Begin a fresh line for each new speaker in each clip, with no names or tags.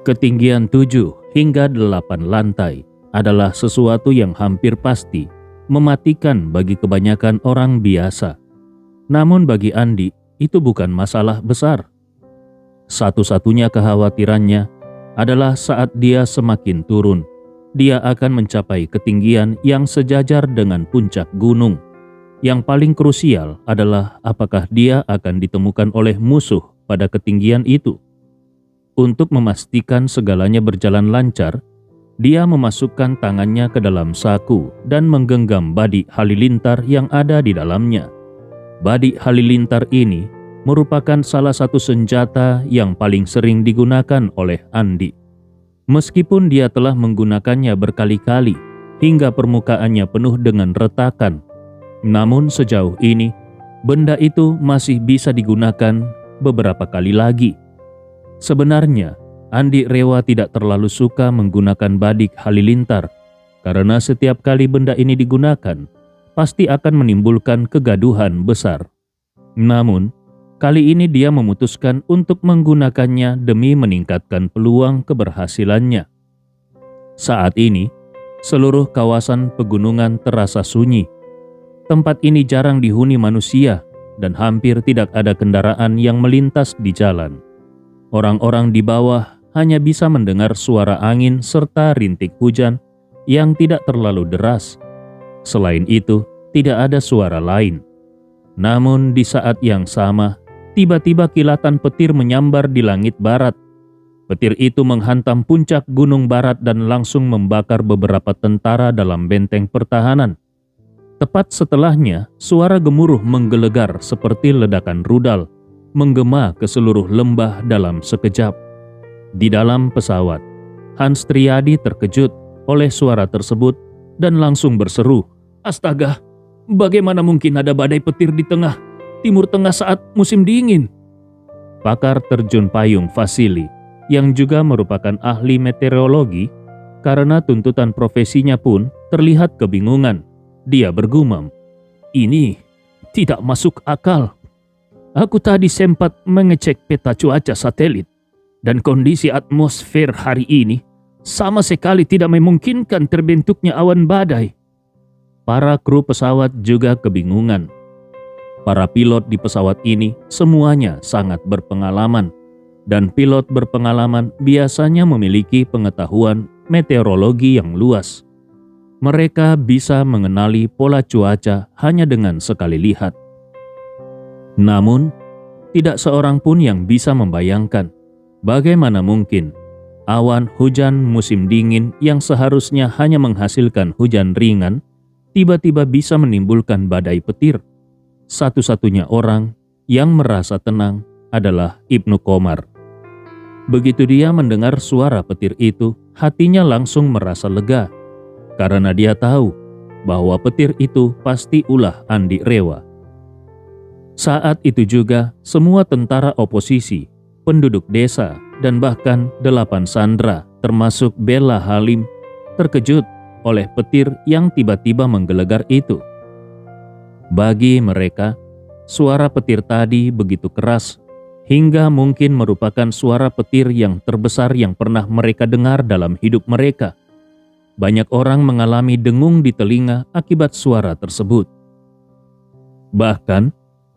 Ketinggian 7 hingga 8 lantai adalah sesuatu yang hampir pasti mematikan bagi kebanyakan orang biasa. Namun bagi Andi, itu bukan masalah besar. Satu-satunya kekhawatirannya adalah saat dia semakin turun, dia akan mencapai ketinggian yang sejajar dengan puncak gunung. Yang paling krusial adalah apakah dia akan ditemukan oleh musuh pada ketinggian itu. Untuk memastikan segalanya berjalan lancar, dia memasukkan tangannya ke dalam saku dan menggenggam badik halilintar yang ada di dalamnya. Badik halilintar ini merupakan salah satu senjata yang paling sering digunakan oleh Andi. Meskipun dia telah menggunakannya berkali-kali hingga permukaannya penuh dengan retakan, namun sejauh ini benda itu masih bisa digunakan beberapa kali lagi. Sebenarnya, Andi Rewa tidak terlalu suka menggunakan badik halilintar karena setiap kali benda ini digunakan, pasti akan menimbulkan kegaduhan besar. Namun, kali ini dia memutuskan untuk menggunakannya demi meningkatkan peluang keberhasilannya. Saat ini, seluruh kawasan pegunungan terasa sunyi. Tempat ini jarang dihuni manusia dan hampir tidak ada kendaraan yang melintas di jalan. Orang-orang di bawah hanya bisa mendengar suara angin serta rintik hujan yang tidak terlalu deras. Selain itu, tidak ada suara lain. Namun di saat yang sama, tiba-tiba kilatan petir menyambar di langit barat. Petir itu menghantam puncak gunung barat dan langsung membakar beberapa tentara dalam benteng pertahanan. Tepat setelahnya, suara gemuruh menggelegar seperti ledakan rudal, menggema ke seluruh lembah dalam sekejap. Di dalam pesawat, Hans Triadi terkejut oleh suara tersebut dan langsung berseru, "Astaga, bagaimana mungkin ada badai petir di tengah Timur Tengah saat musim dingin?" Pakar terjun payung Vasili, yang juga merupakan ahli meteorologi, karena tuntutan profesinya pun terlihat kebingungan. Dia bergumam, "Ini tidak masuk akal. Aku tadi sempat mengecek peta cuaca satelit dan kondisi atmosfer hari ini sama sekali tidak memungkinkan terbentuknya awan badai." Para kru pesawat juga kebingungan. Para pilot di pesawat ini semuanya sangat berpengalaman, dan pilot berpengalaman biasanya memiliki pengetahuan meteorologi yang luas. Mereka bisa mengenali pola cuaca hanya dengan sekali lihat. Namun, tidak seorang pun yang bisa membayangkan bagaimana mungkin awan hujan musim dingin yang seharusnya hanya menghasilkan hujan ringan tiba-tiba bisa menimbulkan badai petir. Satu-satunya orang yang merasa tenang adalah Ibnu Komar. Begitu dia mendengar suara petir itu, hatinya langsung merasa lega karena dia tahu bahwa petir itu pasti ulah Andi Rewa. Saat itu juga, semua tentara oposisi, penduduk desa, dan bahkan 8 sandera termasuk Bella Halim terkejut oleh petir yang tiba-tiba menggelegar itu. Bagi mereka, suara petir tadi begitu keras hingga mungkin merupakan suara petir yang terbesar yang pernah mereka dengar dalam hidup mereka. Banyak orang mengalami dengung di telinga akibat suara tersebut. Bahkan,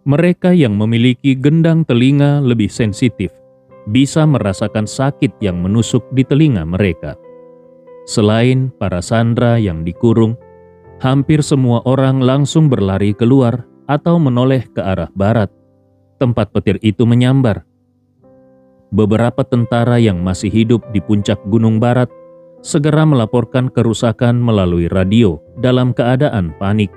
mereka yang memiliki gendang telinga lebih sensitif bisa merasakan sakit yang menusuk di telinga mereka. Selain para sandera yang dikurung, hampir semua orang langsung berlari keluar atau menoleh ke arah barat, tempat petir itu menyambar. Beberapa tentara yang masih hidup di puncak Gunung Barat segera melaporkan kerusakan melalui radio dalam keadaan panik.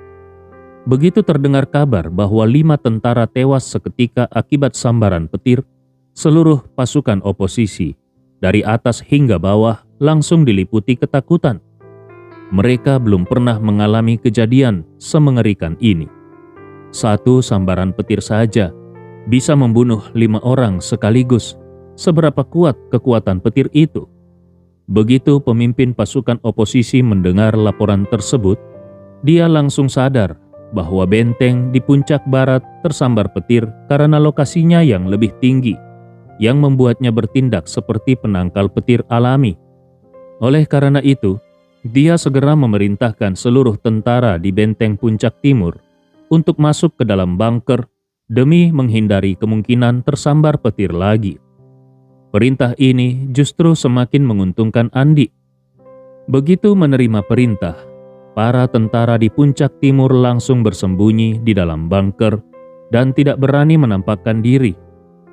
Begitu terdengar kabar bahwa 5 tentara tewas seketika akibat sambaran petir, seluruh pasukan oposisi, dari atas hingga bawah, langsung diliputi ketakutan. Mereka belum pernah mengalami kejadian semengerikan ini. Satu sambaran petir saja bisa membunuh 5 orang sekaligus. Seberapa kuat kekuatan petir itu? Begitu pemimpin pasukan oposisi mendengar laporan tersebut, dia langsung sadar bahwa benteng di puncak barat tersambar petir karena lokasinya yang lebih tinggi. yang membuatnya bertindak seperti penangkal petir alami. Oleh karena itu, dia segera memerintahkan seluruh tentara di benteng puncak timur untuk masuk ke dalam bunker demi menghindari kemungkinan tersambar petir lagi. Perintah ini justru semakin menguntungkan Andi. Begitu menerima perintah, para tentara di puncak timur langsung bersembunyi di dalam bunker dan tidak berani menampakkan diri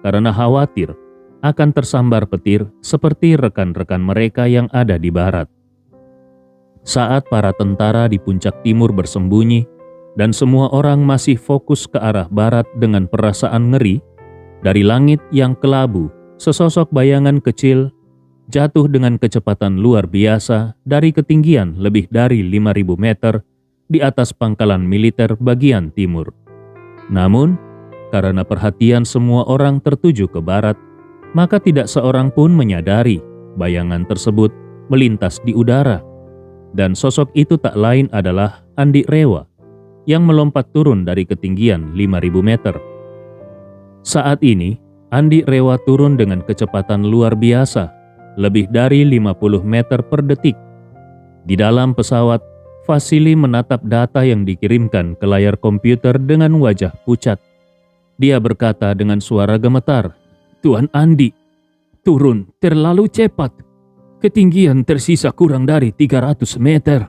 karena khawatir akan tersambar petir seperti rekan-rekan mereka yang ada di barat. Saat para tentara di puncak timur bersembunyi dan semua orang masih fokus ke arah barat dengan perasaan ngeri, dari langit yang kelabu, sesosok bayangan kecil jatuh dengan kecepatan luar biasa dari ketinggian lebih dari 5.000 meter di atas pangkalan militer bagian timur. Namun, karena perhatian semua orang tertuju ke barat, maka tidak seorang pun menyadari bayangan tersebut melintas di udara. Dan sosok itu tak lain adalah Andi Rewa yang melompat turun dari ketinggian 5.000 meter. Saat ini, Andi Rewa turun dengan kecepatan luar biasa, lebih dari 50 meter per detik. Di dalam pesawat, Vasili menatap data yang dikirimkan ke layar komputer dengan wajah pucat. Dia berkata dengan suara gemetar, "Tuan Andi, turun terlalu cepat. Ketinggian tersisa kurang dari 300 meter.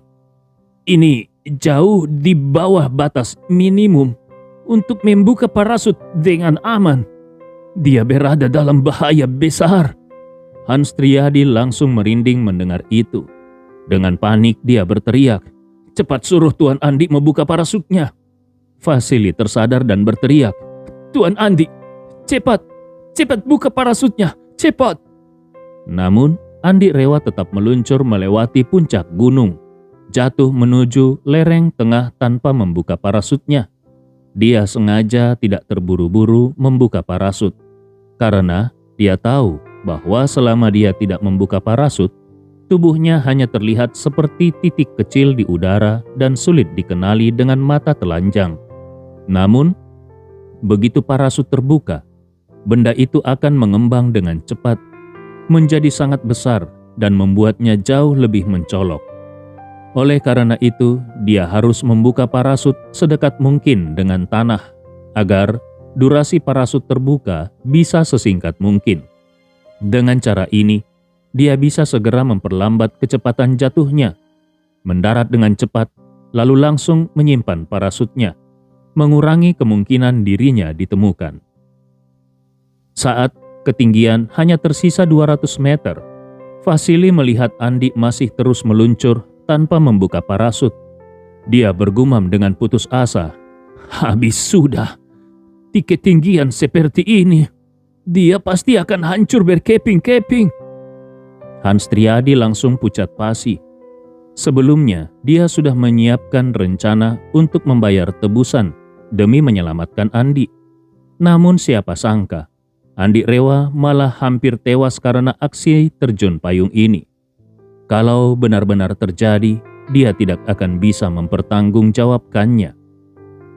Ini jauh di bawah batas minimum untuk membuka parasut dengan aman. Dia berada dalam bahaya besar." Hans Triadi langsung merinding mendengar itu. Dengan panik dia berteriak, "Cepat suruh Tuan Andi membuka parasutnya." Vasili tersadar dan berteriak, "Tuan Andi, cepat buka parasutnya, cepat." Namun, Andi Rewa tetap meluncur melewati puncak gunung, jatuh menuju lereng tengah tanpa membuka parasutnya. Dia sengaja tidak terburu-buru membuka parasut, karena dia tahu bahwa selama dia tidak membuka parasut, tubuhnya hanya terlihat seperti titik kecil di udara dan sulit dikenali dengan mata telanjang. Namun, begitu parasut terbuka, benda itu akan mengembang dengan cepat, menjadi sangat besar dan membuatnya jauh lebih mencolok. Oleh karena itu, dia harus membuka parasut sedekat mungkin dengan tanah, agar durasi parasut terbuka bisa sesingkat mungkin. Dengan cara ini, dia bisa segera memperlambat kecepatan jatuhnya, mendarat dengan cepat, lalu langsung menyimpan parasutnya, mengurangi kemungkinan dirinya ditemukan. Saat ketinggian hanya tersisa 200 meter, Vasili melihat Andi masih terus meluncur tanpa membuka parasut. Dia bergumam dengan putus asa, "Habis sudah. Di ketinggian seperti ini, dia pasti akan hancur berkeping-keping." Hans Triadi langsung pucat pasi. Sebelumnya, dia sudah menyiapkan rencana untuk membayar tebusan demi menyelamatkan Andi. Namun siapa sangka, Andi Rewa malah hampir tewas karena aksi terjun payung ini. Kalau benar-benar terjadi, dia tidak akan bisa mempertanggungjawabkannya.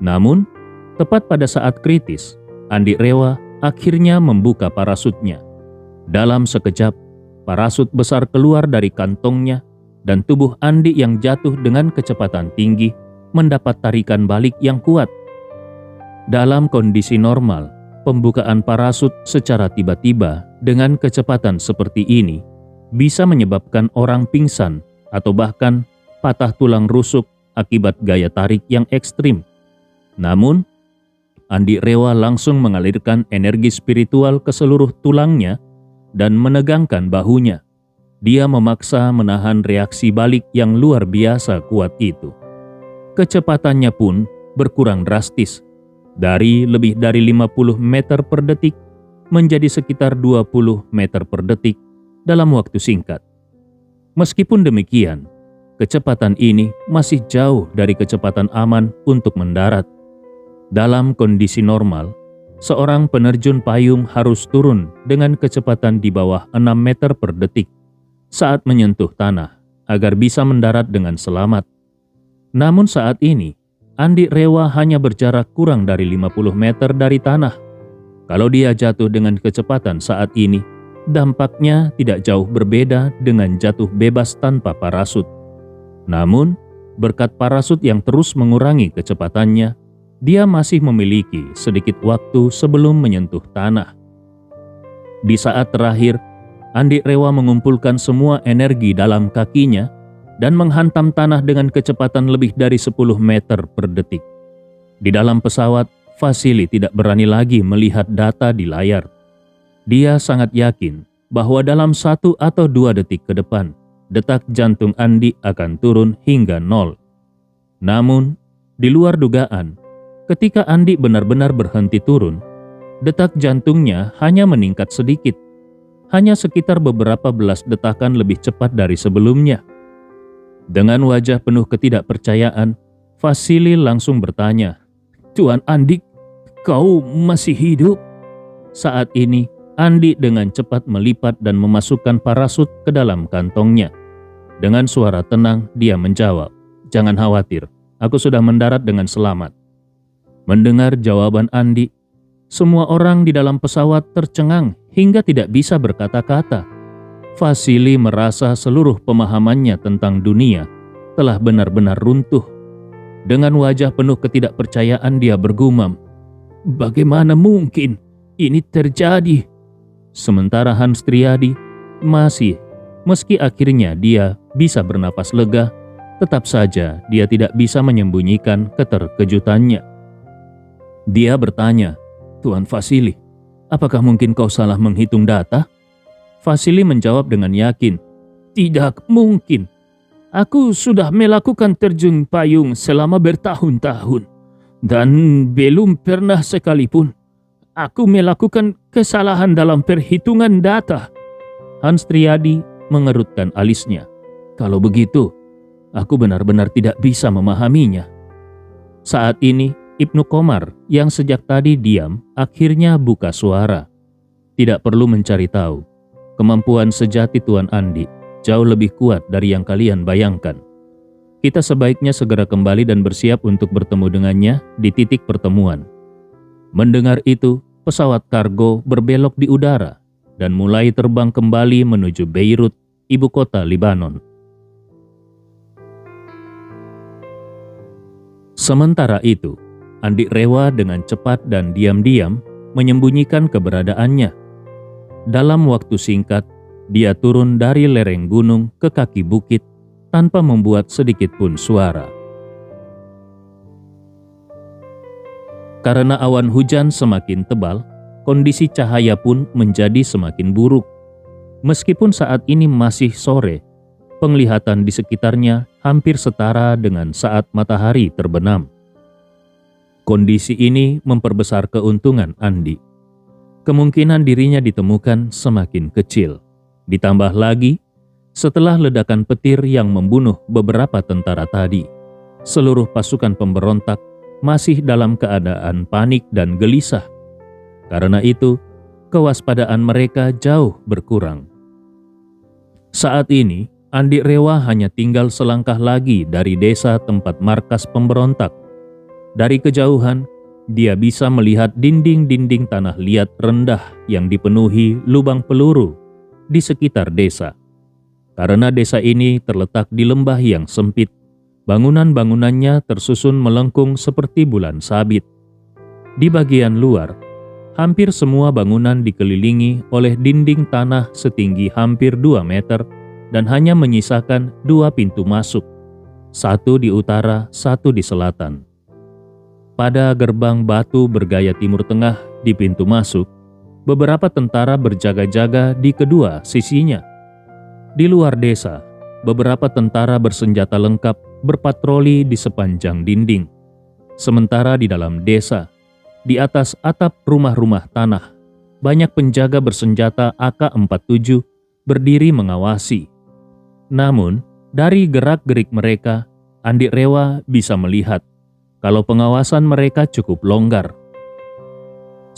Namun, tepat pada saat kritis, Andi Rewa akhirnya membuka parasutnya. Dalam sekejap, parasut besar keluar dari kantongnya dan tubuh Andi yang jatuh dengan kecepatan tinggi mendapat tarikan balik yang kuat. Dalam kondisi normal, pembukaan parasut secara tiba-tiba dengan kecepatan seperti ini bisa menyebabkan orang pingsan atau bahkan patah tulang rusuk akibat gaya tarik yang ekstrim. Namun, Andi Rewa langsung mengalirkan energi spiritual ke seluruh tulangnya dan menegangkan bahunya. Dia memaksa menahan reaksi balik yang luar biasa kuat itu. Kecepatannya pun berkurang drastis, dari lebih dari 50 meter per detik menjadi sekitar 20 meter per detik dalam waktu singkat. Meskipun demikian, kecepatan ini masih jauh dari kecepatan aman untuk mendarat. Dalam kondisi normal, seorang penerjun payung harus turun dengan kecepatan di bawah 6 meter per detik saat menyentuh tanah agar bisa mendarat dengan selamat. Namun saat ini, Andi Rewa hanya berjarak kurang dari 50 meter dari tanah. Kalau dia jatuh dengan kecepatan saat ini, dampaknya tidak jauh berbeda dengan jatuh bebas tanpa parasut. Namun, berkat parasut yang terus mengurangi kecepatannya, dia masih memiliki sedikit waktu sebelum menyentuh tanah. Di saat terakhir, Andi Rewa mengumpulkan semua energi dalam kakinya dan menghantam tanah dengan kecepatan lebih dari 10 meter per detik. Di dalam pesawat, Vasili tidak berani lagi melihat data di layar. Dia sangat yakin bahwa dalam 1 atau 2 detik ke depan, detak jantung Andi akan turun hingga 0. Namun, di luar dugaan, ketika Andi benar-benar berhenti turun, detak jantungnya hanya meningkat sedikit, hanya sekitar beberapa belas detakan lebih cepat dari sebelumnya. Dengan wajah penuh ketidakpercayaan, Vasili langsung bertanya, "Tuan Andi, kau masih hidup?" Saat ini, Andi dengan cepat melipat dan memasukkan parasut ke dalam kantongnya. Dengan suara tenang, dia menjawab, "Jangan khawatir, aku sudah mendarat dengan selamat." Mendengar jawaban Andi, semua orang di dalam pesawat tercengang hingga tidak bisa berkata-kata. Vasili merasa seluruh pemahamannya tentang dunia telah benar-benar runtuh. Dengan wajah penuh ketidakpercayaan dia bergumam, "Bagaimana mungkin ini terjadi?" Sementara Hans Triadi meski akhirnya dia bisa bernapas lega, tetap saja dia tidak bisa menyembunyikan keterkejutannya. Dia bertanya, "Tuan Vasili, apakah mungkin kau salah menghitung data?" Vasili menjawab dengan yakin, "Tidak mungkin. Aku sudah melakukan terjun payung selama bertahun-tahun dan belum pernah sekalipun aku melakukan kesalahan dalam perhitungan data." Hans Triadi mengerutkan alisnya. "Kalau begitu, aku benar-benar tidak bisa memahaminya." Saat ini, Ibnu Komar yang sejak tadi diam akhirnya buka suara. Tidak perlu mencari tahu, kemampuan sejati Tuan Andi jauh lebih kuat dari yang kalian bayangkan. Kita sebaiknya segera kembali dan bersiap untuk bertemu dengannya di titik pertemuan. Mendengar itu, pesawat kargo berbelok di udara dan mulai terbang kembali menuju Beirut, ibu kota Lebanon. Sementara itu, Andi Rewa dengan cepat dan diam-diam menyembunyikan keberadaannya. Dalam waktu singkat, dia turun dari lereng gunung ke kaki bukit tanpa membuat sedikit pun suara. Karena awan hujan semakin tebal, kondisi cahaya pun menjadi semakin buruk. Meskipun saat ini masih sore, penglihatan di sekitarnya hampir setara dengan saat matahari terbenam. Kondisi ini memperbesar keuntungan Andi. Kemungkinan dirinya ditemukan semakin kecil. Ditambah lagi, setelah ledakan petir yang membunuh beberapa tentara tadi, seluruh pasukan pemberontak masih dalam keadaan panik dan gelisah. Karena itu, kewaspadaan mereka jauh berkurang. Saat ini, Andi Rewa hanya tinggal selangkah lagi dari desa tempat markas pemberontak. Dari kejauhan, dia bisa melihat dinding-dinding tanah liat rendah yang dipenuhi lubang peluru di sekitar desa. Karena desa ini terletak di lembah yang sempit, bangunan-bangunannya tersusun melengkung seperti bulan sabit. Di bagian luar, hampir semua bangunan dikelilingi oleh dinding tanah setinggi hampir 2 meter dan hanya menyisakan 2 pintu masuk, satu di utara, satu di selatan. Pada gerbang batu bergaya Timur Tengah di pintu masuk, beberapa tentara berjaga-jaga di kedua sisinya. Di luar desa, beberapa tentara bersenjata lengkap berpatroli di sepanjang dinding. Sementara di dalam desa, di atas atap rumah-rumah tanah, banyak penjaga bersenjata AK-47 berdiri mengawasi. Namun, dari gerak-gerik mereka, Andi Rewa bisa melihat kalau pengawasan mereka cukup longgar.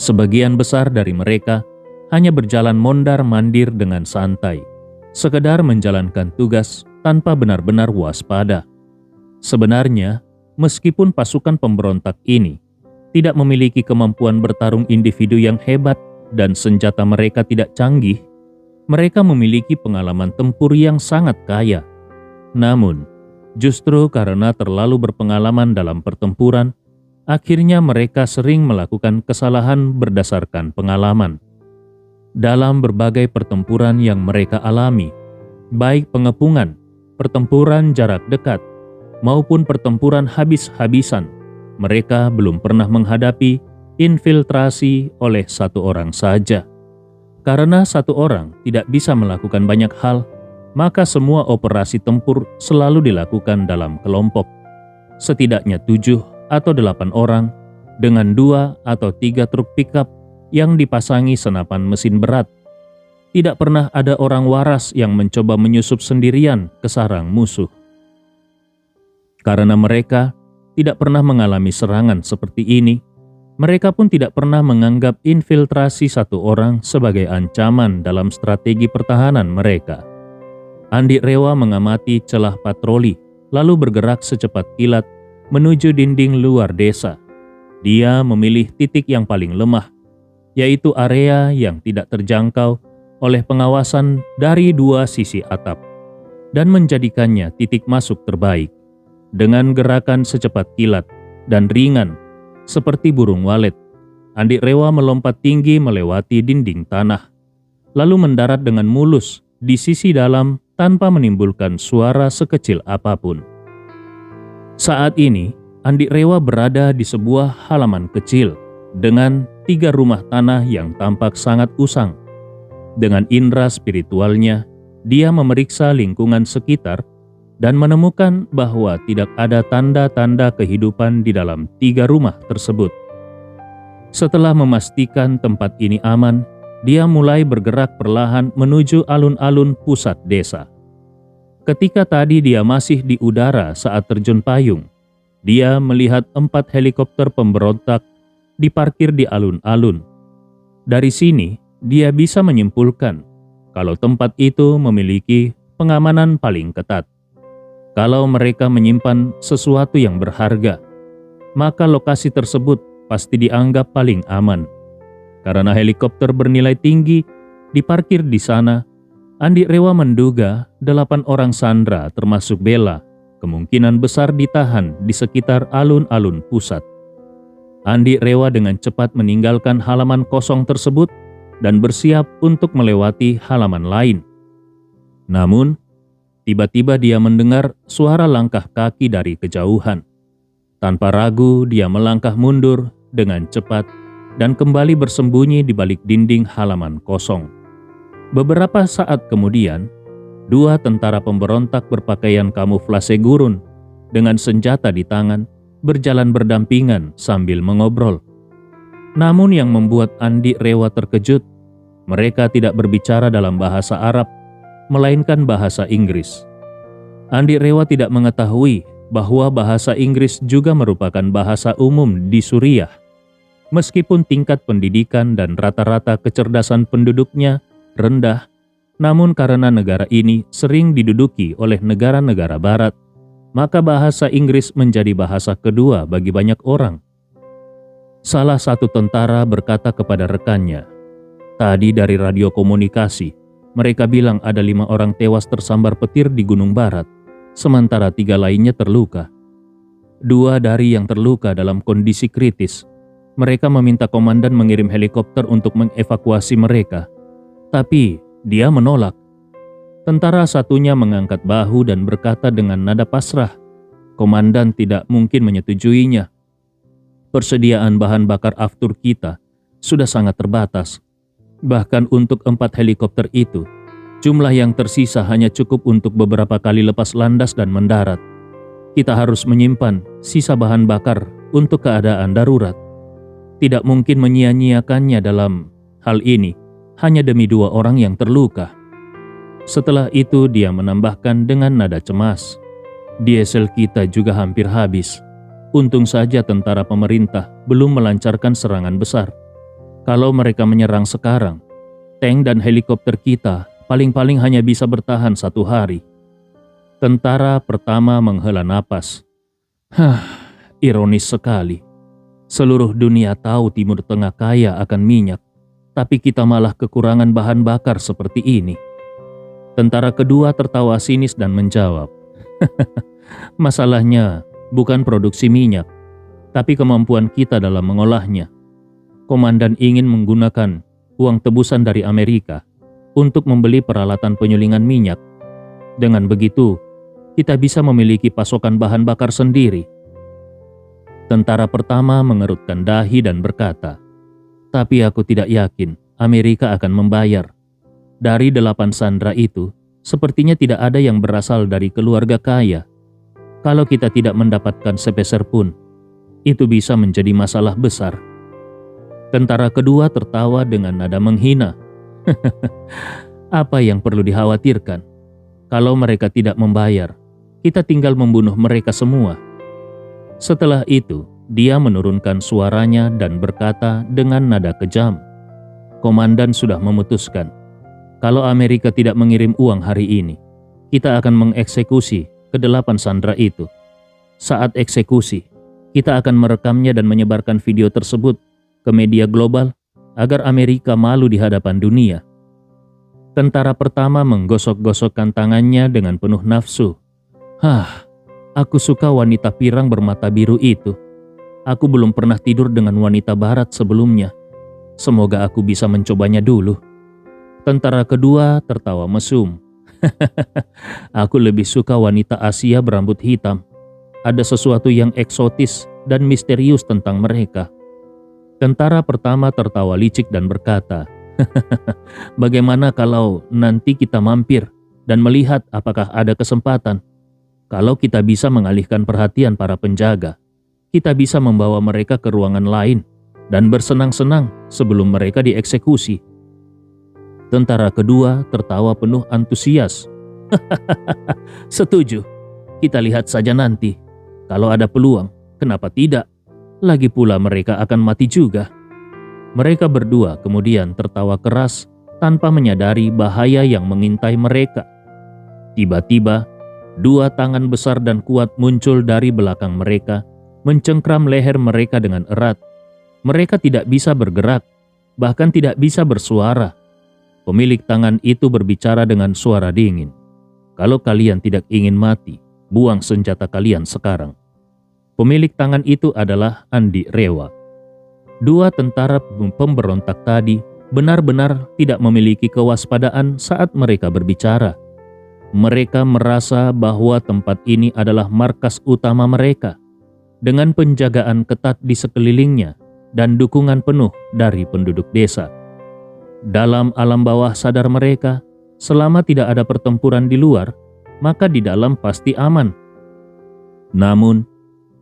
Sebagian besar dari mereka hanya berjalan mondar-mandir dengan santai, sekedar menjalankan tugas tanpa benar-benar waspada. Sebenarnya, meskipun pasukan pemberontak ini tidak memiliki kemampuan bertarung individu yang hebat dan senjata mereka tidak canggih, mereka memiliki pengalaman tempur yang sangat kaya. Namun, justru karena terlalu berpengalaman dalam pertempuran, akhirnya mereka sering melakukan kesalahan berdasarkan pengalaman. Dalam berbagai pertempuran yang mereka alami, baik pengepungan, pertempuran jarak dekat, maupun pertempuran habis-habisan, mereka belum pernah menghadapi infiltrasi oleh satu orang saja. Karena satu orang tidak bisa melakukan banyak hal, maka semua operasi tempur selalu dilakukan dalam kelompok. Setidaknya 7 atau 8 orang dengan 2 atau 3 truk pickup yang dipasangi senapan mesin berat. Tidak pernah ada orang waras yang mencoba menyusup sendirian ke sarang musuh. Karena mereka tidak pernah mengalami serangan seperti ini, mereka pun tidak pernah menganggap infiltrasi satu orang sebagai ancaman dalam strategi pertahanan mereka. Andi Rewa mengamati celah patroli, lalu bergerak secepat kilat menuju dinding luar desa. Dia memilih titik yang paling lemah, yaitu area yang tidak terjangkau oleh pengawasan dari 2 sisi atap, dan menjadikannya titik masuk terbaik. Dengan gerakan secepat kilat dan ringan seperti burung walet, Andi Rewa melompat tinggi melewati dinding tanah, lalu mendarat dengan mulus di sisi dalam tanpa menimbulkan suara sekecil apapun. Saat ini, Andi Rewa berada di sebuah halaman kecil dengan 3 rumah tanah yang tampak sangat usang. Dengan indera spiritualnya, dia memeriksa lingkungan sekitar dan menemukan bahwa tidak ada tanda-tanda kehidupan di dalam 3 rumah tersebut. Setelah memastikan tempat ini aman, dia mulai bergerak perlahan menuju alun-alun pusat desa. Ketika tadi dia masih di udara saat terjun payung, dia melihat 4 helikopter pemberontak diparkir di alun-alun. Dari sini, dia bisa menyimpulkan kalau tempat itu memiliki pengamanan paling ketat. Kalau mereka menyimpan sesuatu yang berharga, maka lokasi tersebut pasti dianggap paling aman. Karena helikopter bernilai tinggi diparkir di sana, Andi Rewa menduga 8 orang sandera termasuk Bella kemungkinan besar ditahan di sekitar alun-alun pusat. Andi Rewa dengan cepat meninggalkan halaman kosong tersebut dan bersiap untuk melewati halaman lain. Namun, tiba-tiba dia mendengar suara langkah kaki dari kejauhan. Tanpa ragu, dia melangkah mundur dengan cepat dan kembali bersembunyi di balik dinding halaman kosong. Beberapa saat kemudian, 2 tentara pemberontak berpakaian kamuflase gurun dengan senjata di tangan berjalan berdampingan sambil mengobrol. Namun yang membuat Andi Rewa terkejut, mereka tidak berbicara dalam bahasa Arab, melainkan bahasa Inggris. Andi Rewa tidak mengetahui bahwa bahasa Inggris juga merupakan bahasa umum di Suriah. Meskipun tingkat pendidikan dan rata-rata kecerdasan penduduknya rendah, namun karena negara ini sering diduduki oleh negara-negara barat, maka bahasa Inggris menjadi bahasa kedua bagi banyak orang. Salah satu tentara berkata kepada rekannya, "Tadi dari radio komunikasi, mereka bilang ada 5 orang tewas tersambar petir di Gunung Barat, sementara 3 lainnya terluka. 2 dari yang terluka dalam kondisi kritis. Mereka meminta komandan mengirim helikopter untuk mengevakuasi mereka, tapi dia menolak." Tentara satunya mengangkat bahu dan berkata dengan nada pasrah, "Komandan tidak mungkin menyetujuinya. Persediaan bahan bakar aftur kita sudah sangat terbatas. Bahkan untuk 4 helikopter itu, jumlah yang tersisa hanya cukup untuk beberapa kali lepas landas dan mendarat. Kita harus menyimpan sisa bahan bakar untuk keadaan darurat. Tidak mungkin menyia-nyiakannya dalam hal ini hanya demi 2 orang yang terluka." Setelah itu dia menambahkan dengan nada cemas, "Diesel kita juga hampir habis. Untung saja tentara pemerintah belum melancarkan serangan besar. Kalau mereka menyerang sekarang, tank dan helikopter kita paling-paling hanya bisa bertahan 1 hari." Tentara pertama menghela napas. Ironis sekali. Seluruh dunia tahu Timur Tengah kaya akan minyak, tapi kita malah kekurangan bahan bakar seperti ini. Tentara kedua tertawa sinis dan menjawab, masalahnya bukan produksi minyak, tapi kemampuan kita dalam mengolahnya. Komandan ingin menggunakan uang tebusan dari Amerika untuk membeli peralatan penyulingan minyak. Dengan begitu, kita bisa memiliki pasokan bahan bakar sendiri. Tentara pertama mengerutkan dahi dan berkata, tapi aku tidak yakin Amerika akan membayar. Dari 8 sandera itu, sepertinya tidak ada yang berasal dari keluarga kaya. Kalau kita tidak mendapatkan sepeser pun, itu bisa menjadi masalah besar. Tentara kedua tertawa dengan nada menghina. Apa yang perlu dikhawatirkan? Kalau mereka tidak membayar, kita tinggal membunuh mereka semua. Setelah itu, dia menurunkan suaranya dan berkata dengan nada kejam, komandan sudah memutuskan, kalau Amerika tidak mengirim uang hari ini, kita akan mengeksekusi ke-8 sandera itu. Saat eksekusi, kita akan merekamnya dan menyebarkan video tersebut ke media global agar Amerika malu di hadapan dunia. Tentara pertama menggosok-gosokkan tangannya dengan penuh nafsu. Aku suka wanita pirang bermata biru itu. Aku belum pernah tidur dengan wanita barat sebelumnya. Semoga aku bisa mencobanya dulu. Tentara kedua tertawa mesum. Aku lebih suka wanita Asia berambut hitam. Ada sesuatu yang eksotis dan misterius tentang mereka. Tentara pertama tertawa licik dan berkata, bagaimana kalau nanti kita mampir dan melihat apakah ada kesempatan? Kalau kita bisa mengalihkan perhatian para penjaga, kita bisa membawa mereka ke ruangan lain dan bersenang-senang sebelum mereka dieksekusi. Tentara kedua tertawa penuh antusias. Setuju, kita lihat saja nanti. Kalau ada peluang, kenapa tidak? Lagi pula mereka akan mati juga. Mereka berdua kemudian tertawa keras tanpa menyadari bahaya yang mengintai mereka. Tiba-tiba, 2 tangan besar dan kuat muncul dari belakang mereka, mencengkram leher mereka dengan erat. Mereka tidak bisa bergerak, bahkan tidak bisa bersuara. Pemilik tangan itu berbicara dengan suara dingin. Kalau kalian tidak ingin mati, buang senjata kalian sekarang. Pemilik tangan itu adalah Andi Rewa. 2 tentara pemberontak tadi benar-benar tidak memiliki kewaspadaan saat mereka berbicara. Mereka merasa bahwa tempat ini adalah markas utama mereka, dengan penjagaan ketat di sekelilingnya dan dukungan penuh dari penduduk desa. Dalam alam bawah sadar mereka, selama tidak ada pertempuran di luar, maka di dalam pasti aman. Namun,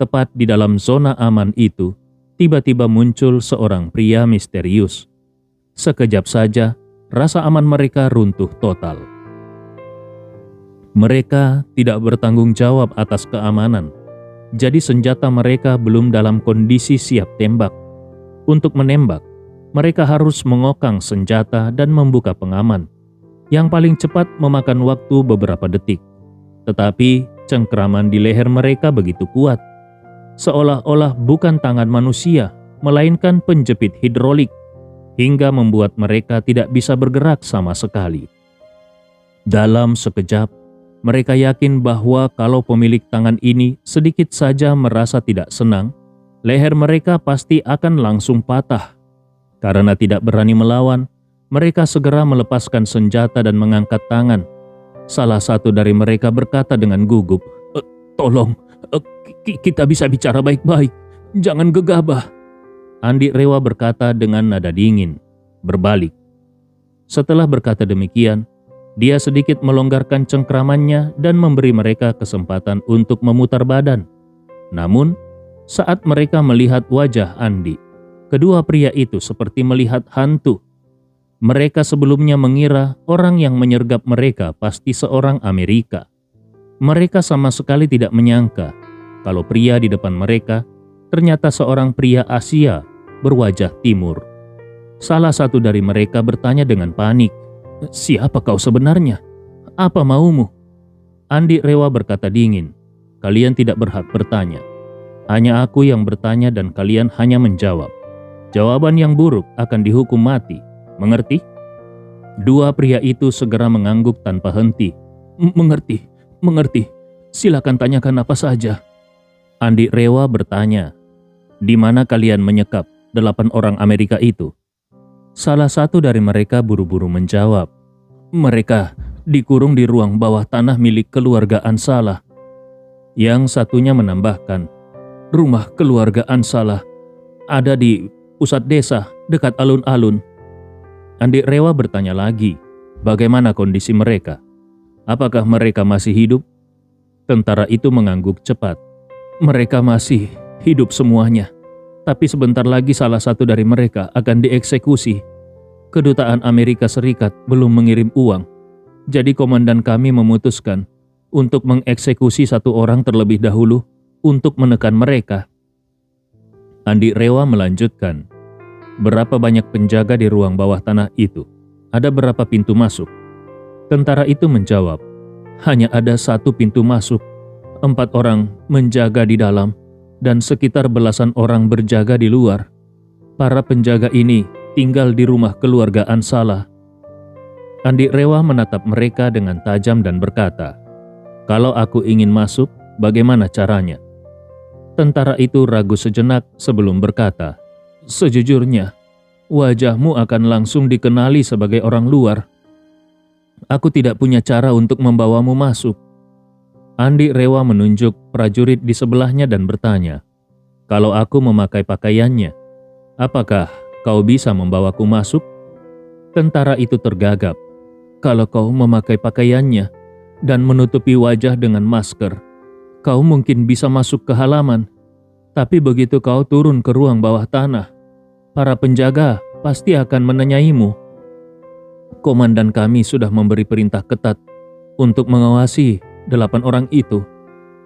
tepat di dalam zona aman itu, tiba-tiba muncul seorang pria misterius. Sekejap saja, rasa aman mereka runtuh total. Mereka tidak bertanggung jawab atas keamanan, jadi senjata mereka belum dalam kondisi siap tembak. Untuk menembak, mereka harus mengokang senjata dan membuka pengaman. Yang paling cepat memakan waktu beberapa detik. Tetapi cengkraman di leher mereka begitu kuat, seolah-olah bukan tangan manusia, melainkan penjepit hidrolik, hingga membuat mereka tidak bisa bergerak sama sekali. Dalam sekejap, mereka yakin bahwa kalau pemilik tangan ini sedikit saja merasa tidak senang, leher mereka pasti akan langsung patah. Karena tidak berani melawan, mereka segera melepaskan senjata dan mengangkat tangan. Salah satu dari mereka berkata dengan gugup, "Tolong, kita bisa bicara baik-baik, jangan gegabah." Andi Rewa berkata dengan nada dingin, berbalik. Setelah berkata demikian, dia sedikit melonggarkan cengkramannya dan memberi mereka kesempatan untuk memutar badan. Namun, saat mereka melihat wajah Andi, kedua pria itu seperti melihat hantu. Mereka sebelumnya mengira orang yang menyergap mereka pasti seorang Amerika. Mereka sama sekali tidak menyangka kalau pria di depan mereka ternyata seorang pria Asia berwajah timur. Salah satu dari mereka bertanya dengan panik, "Siapa kau sebenarnya? Apa maumu?" Andi Rewa berkata dingin, "Kalian tidak berhak bertanya. Hanya aku yang bertanya dan kalian hanya menjawab. Jawaban yang buruk akan dihukum mati. Mengerti? Dua pria itu segera mengangguk tanpa henti. Mengerti, mengerti. Silakan tanyakan apa saja. Andi Rewa bertanya, di mana kalian menyekap 8 orang Amerika itu? Salah satu dari mereka buru-buru menjawab, mereka dikurung di ruang bawah tanah milik keluarga Ansalah. Yang satunya menambahkan, rumah keluarga Ansalah ada di pusat desa dekat alun-alun. Andi Rewa bertanya lagi, bagaimana kondisi mereka? Apakah mereka masih hidup? Tentara itu mengangguk cepat. Mereka masih hidup semuanya, tapi sebentar lagi salah satu dari mereka akan dieksekusi. Kedutaan Amerika Serikat belum mengirim uang, jadi komandan kami memutuskan untuk mengeksekusi satu orang terlebih dahulu untuk menekan mereka. Andi Rewa melanjutkan, berapa banyak penjaga di ruang bawah tanah itu? Ada berapa pintu masuk? Tentara itu menjawab, hanya ada satu pintu masuk, 4 orang menjaga di dalam, dan sekitar belasan orang berjaga di luar. Para penjaga ini tinggal di rumah keluarga Ansalah. Andi Rewa menatap mereka dengan tajam dan berkata, kalau aku ingin masuk, bagaimana caranya? Tentara itu ragu sejenak sebelum berkata, sejujurnya, wajahmu akan langsung dikenali sebagai orang luar. Aku tidak punya cara untuk membawamu masuk. Andi Rewa menunjuk prajurit di sebelahnya dan bertanya, kalau aku memakai pakaiannya, apakah kau bisa membawaku masuk? Tentara itu tergagap. Kalau kau memakai pakaiannya dan menutupi wajah dengan masker, kau mungkin bisa masuk ke halaman. Tapi begitu kau turun ke ruang bawah tanah, para penjaga pasti akan menanyaimu. Komandan kami sudah memberi perintah ketat untuk mengawasi 8 orang itu.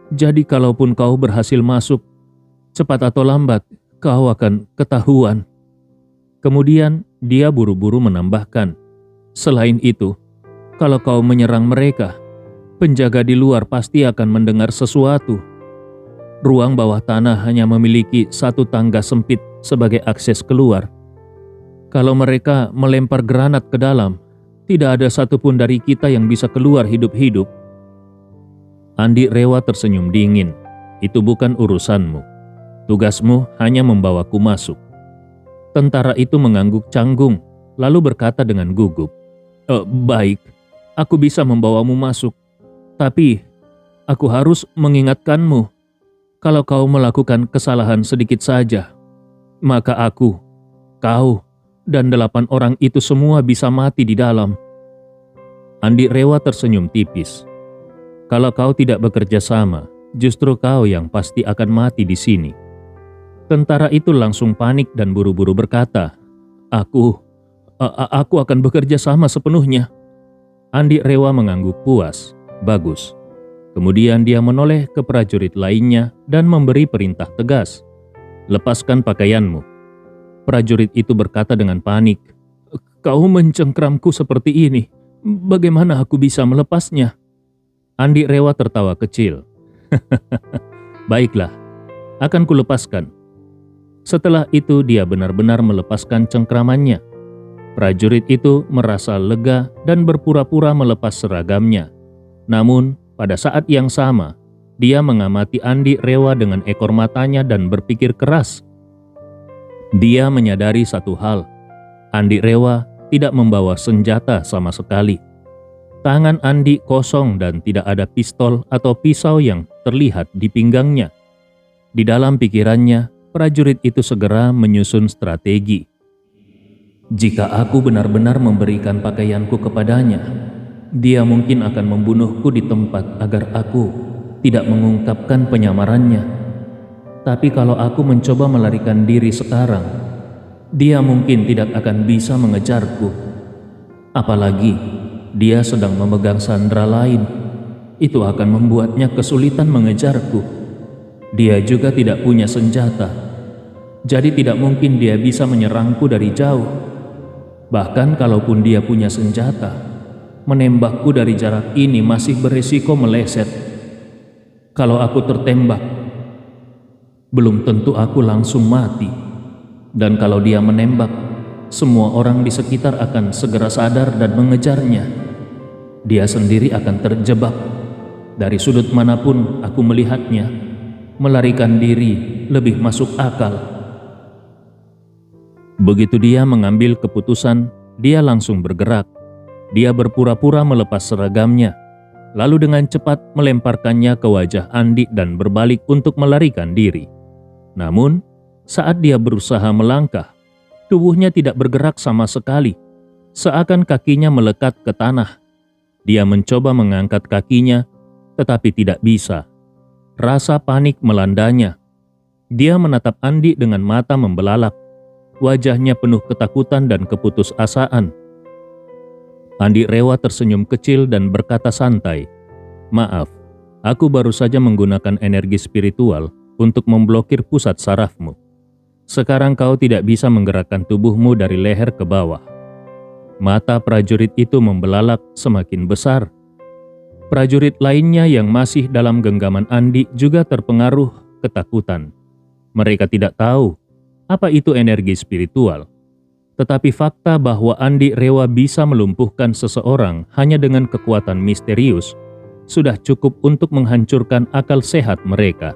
Jadi kalaupun kau berhasil masuk, cepat atau lambat kau akan ketahuan. Kemudian dia buru-buru menambahkan, selain itu, kalau kau menyerang mereka, penjaga di luar pasti akan mendengar sesuatu. Ruang bawah tanah hanya memiliki satu tangga sempit sebagai akses keluar. Kalau mereka melempar granat ke dalam, tidak ada satupun dari kita yang bisa keluar hidup-hidup. Andi Rewa tersenyum dingin. Itu bukan urusanmu. Tugasmu hanya membawaku masuk. Tentara itu mengangguk canggung, lalu berkata dengan gugup, baik, aku bisa membawamu masuk. Tapi, aku harus mengingatkanmu, kalau kau melakukan kesalahan sedikit saja, maka aku, kau, dan 8 orang itu semua bisa mati di dalam. Andi Rewa tersenyum tipis. Kalau kau tidak bekerja sama, justru kau yang pasti akan mati di sini. Tentara itu langsung panik dan buru-buru berkata, Aku akan bekerja sama sepenuhnya. Andi Rewa mengangguk puas. Bagus. Kemudian dia menoleh ke prajurit lainnya dan memberi perintah tegas. Lepaskan pakaianmu. Prajurit itu berkata dengan panik, kau mencengkramku seperti ini, bagaimana aku bisa melepasnya? Andi Rewa tertawa kecil. Baiklah, akan kulepaskan. Setelah itu dia benar-benar melepaskan cengkramannya. Prajurit itu merasa lega dan berpura-pura melepas seragamnya. Namun, pada saat yang sama, dia mengamati Andi Rewa dengan ekor matanya dan berpikir keras. Dia menyadari satu hal, Andi Rewa tidak membawa senjata sama sekali. Tangan Andi kosong dan tidak ada pistol atau pisau yang terlihat di pinggangnya. Di dalam pikirannya, prajurit itu segera menyusun strategi. Jika aku benar-benar memberikan pakaianku kepadanya, dia mungkin akan membunuhku di tempat agar aku tidak mengungkapkan penyamarannya. Tapi kalau aku mencoba melarikan diri sekarang, dia mungkin tidak akan bisa mengejarku. Apalagi dia sedang memegang sandera lain, itu akan membuatnya kesulitan mengejarku. Dia juga tidak punya senjata, jadi tidak mungkin dia bisa menyerangku dari jauh. Bahkan kalaupun dia punya senjata, menembakku dari jarak ini masih berisiko meleset. Kalau aku tertembak, belum tentu aku langsung mati. Dan kalau dia menembak, semua orang di sekitar akan segera sadar dan mengejarnya. Dia sendiri akan terjebak. Dari sudut manapun aku melihatnya, melarikan diri lebih masuk akal. Begitu dia mengambil keputusan, dia langsung bergerak. Dia berpura-pura melepas seragamnya, lalu dengan cepat melemparkannya ke wajah Andi dan berbalik untuk melarikan diri. Namun, saat dia berusaha melangkah, tubuhnya tidak bergerak sama sekali, seakan kakinya melekat ke tanah. Dia mencoba mengangkat kakinya, tetapi tidak bisa. Rasa panik melandanya. Dia menatap Andi dengan mata membelalak. Wajahnya penuh ketakutan dan keputusasaan. Andi Rewa tersenyum kecil dan berkata santai, "Maaf, aku baru saja menggunakan energi spiritual untuk memblokir pusat sarafmu. Sekarang kau tidak bisa menggerakkan tubuhmu dari leher ke bawah." Mata prajurit itu membelalak semakin besar. Prajurit lainnya yang masih dalam genggaman Andi juga terpengaruh ketakutan. Mereka tidak tahu apa itu energi spiritual. Tetapi fakta bahwa Andi Rewa bisa melumpuhkan seseorang hanya dengan kekuatan misterius sudah cukup untuk menghancurkan akal sehat mereka.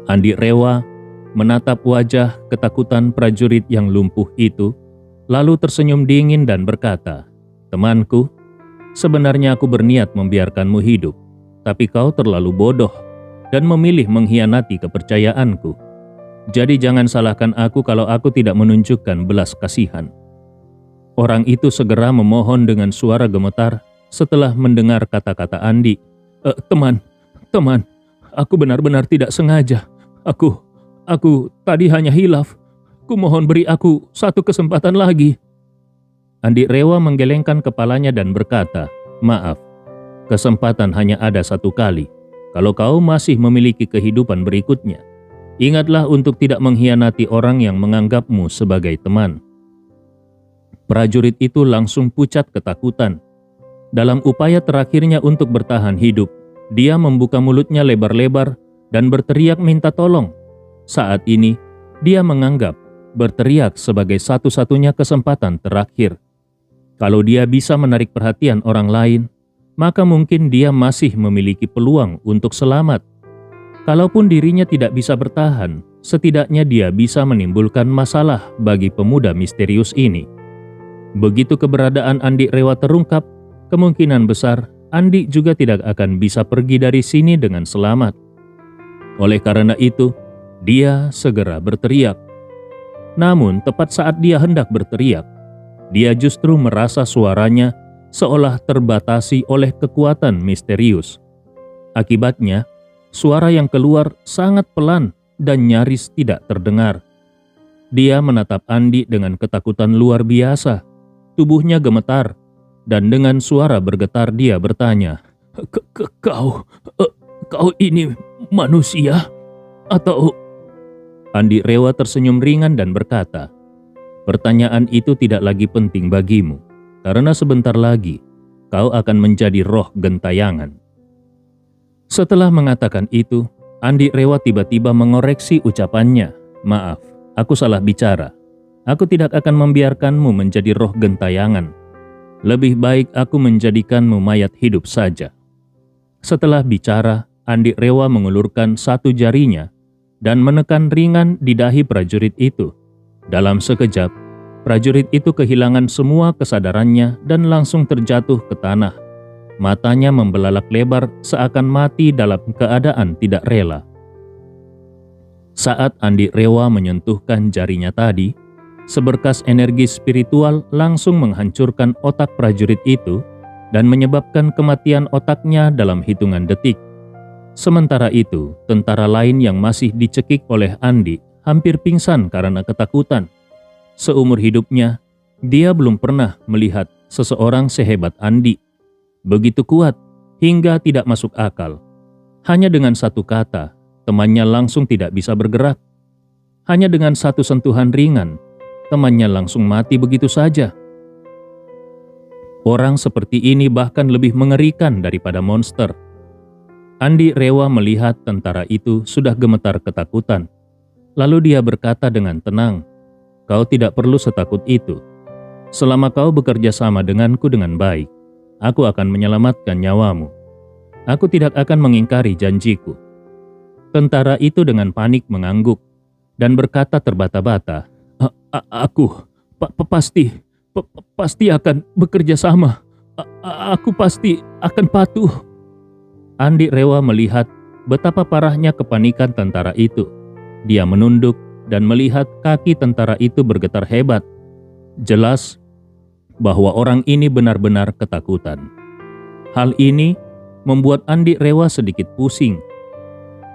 Andi Rewa menatap wajah ketakutan prajurit yang lumpuh itu, lalu tersenyum dingin dan berkata, "Temanku, sebenarnya aku berniat membiarkanmu hidup, tapi kau terlalu bodoh dan memilih mengkhianati kepercayaanku. Jadi jangan salahkan aku kalau aku tidak menunjukkan belas kasihan." Orang itu segera memohon dengan suara gemetar setelah mendengar kata-kata Andi. Teman, aku benar-benar tidak sengaja. Aku tadi hanya hilaf. Kumohon beri aku satu kesempatan lagi." Andi Rewa menggelengkan kepalanya dan berkata, "Maaf, kesempatan hanya ada satu kali. Kalau kau masih memiliki kehidupan berikutnya, ingatlah untuk tidak mengkhianati orang yang menganggapmu sebagai teman." Prajurit itu langsung pucat ketakutan. Dalam upaya terakhirnya untuk bertahan hidup, dia membuka mulutnya lebar-lebar dan berteriak minta tolong. Saat ini, dia menganggap berteriak sebagai satu-satunya kesempatan terakhir. Kalau dia bisa menarik perhatian orang lain, maka mungkin dia masih memiliki peluang untuk selamat. Kalaupun dirinya tidak bisa bertahan, setidaknya dia bisa menimbulkan masalah bagi pemuda misterius ini. Begitu keberadaan Andi Rewa terungkap, kemungkinan besar Andi juga tidak akan bisa pergi dari sini dengan selamat. Oleh karena itu, dia segera berteriak. Namun tepat saat dia hendak berteriak, dia justru merasa suaranya seolah terbatasi oleh kekuatan misterius. Akibatnya, suara yang keluar sangat pelan dan nyaris tidak terdengar. Dia menatap Andi dengan ketakutan luar biasa. Tubuhnya gemetar, dan dengan suara bergetar dia bertanya, Kau ini manusia? Atau..." Andi Rewa tersenyum ringan dan berkata, "Pertanyaan itu tidak lagi penting bagimu, karena sebentar lagi kau akan menjadi roh gentayangan." Setelah mengatakan itu, Andi Rewa tiba-tiba mengoreksi ucapannya. "Maaf, aku salah bicara. Aku tidak akan membiarkanmu menjadi roh gentayangan. Lebih baik aku menjadikanmu mayat hidup saja." Setelah bicara, Andi Rewa mengulurkan satu jarinya dan menekan ringan di dahi prajurit itu. Dalam sekejap, prajurit itu kehilangan semua kesadarannya dan langsung terjatuh ke tanah. Matanya membelalak lebar seakan mati dalam keadaan tidak rela. Saat Andi Rewa menyentuhkan jarinya tadi, seberkas energi spiritual langsung menghancurkan otak prajurit itu dan menyebabkan kematian otaknya dalam hitungan detik. Sementara itu, tentara lain yang masih dicekik oleh Andi hampir pingsan karena ketakutan. Seumur hidupnya, dia belum pernah melihat seseorang sehebat Andi. Begitu kuat hingga tidak masuk akal. Hanya dengan satu kata, temannya langsung tidak bisa bergerak. Hanya dengan satu sentuhan ringan, temannya langsung mati begitu saja. Orang seperti ini bahkan lebih mengerikan daripada monster. Andi Rewa melihat tentara itu sudah gemetar ketakutan. Lalu dia berkata dengan tenang, "Kau tidak perlu setakut itu. Selama kau bekerja sama denganku dengan baik, aku akan menyelamatkan nyawamu. Aku tidak akan mengingkari janjiku." Tentara itu dengan panik mengangguk dan berkata terbata-bata, Aku pasti akan bekerja sama. Aku pasti akan patuh." Andi Rewa melihat betapa parahnya kepanikan tentara itu. Dia menunduk dan melihat kaki tentara itu bergetar hebat. Jelas bahwa orang ini benar-benar ketakutan. Hal ini membuat Andi Rewa sedikit pusing.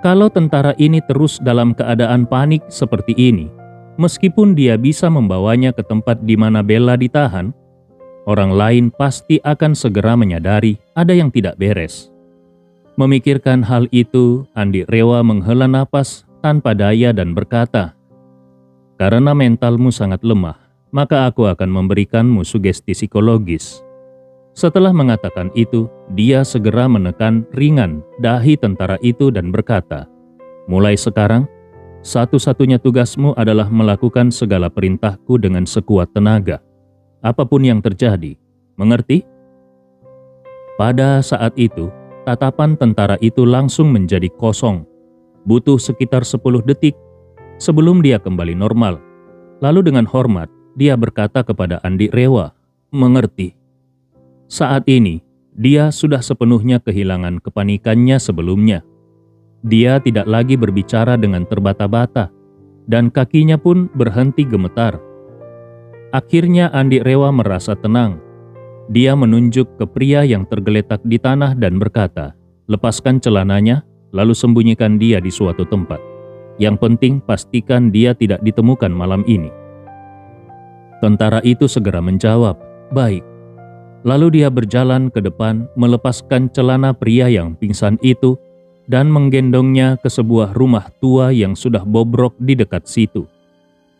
Kalau tentara ini terus dalam keadaan panik seperti ini, meskipun dia bisa membawanya ke tempat di mana Bella ditahan, orang lain pasti akan segera menyadari ada yang tidak beres. Memikirkan hal itu, Andi Rewa menghela napas tanpa daya dan berkata, "Karena mentalmu sangat lemah, maka aku akan memberikanmu sugesti psikologis." Setelah mengatakan itu, dia segera menekan ringan dahi tentara itu dan berkata, "Mulai sekarang, satu-satunya tugasmu adalah melakukan segala perintahku dengan sekuat tenaga, apapun yang terjadi. Mengerti?" Pada saat itu, tatapan tentara itu langsung menjadi kosong. Butuh sekitar 10 detik sebelum dia kembali normal. Lalu dengan hormat, dia berkata kepada Andi Rewa, "Mengerti." Saat ini, dia sudah sepenuhnya kehilangan kepanikannya sebelumnya. Dia tidak lagi berbicara dengan terbata-bata, dan kakinya pun berhenti gemetar. Akhirnya Andi Rewa merasa tenang. Dia menunjuk ke pria yang tergeletak di tanah dan berkata, "Lepaskan celananya, lalu sembunyikan dia di suatu tempat. Yang penting pastikan dia tidak ditemukan malam ini." Tentara itu segera menjawab, "Baik." Lalu dia berjalan ke depan, melepaskan celana pria yang pingsan itu dan menggendongnya ke sebuah rumah tua yang sudah bobrok di dekat situ.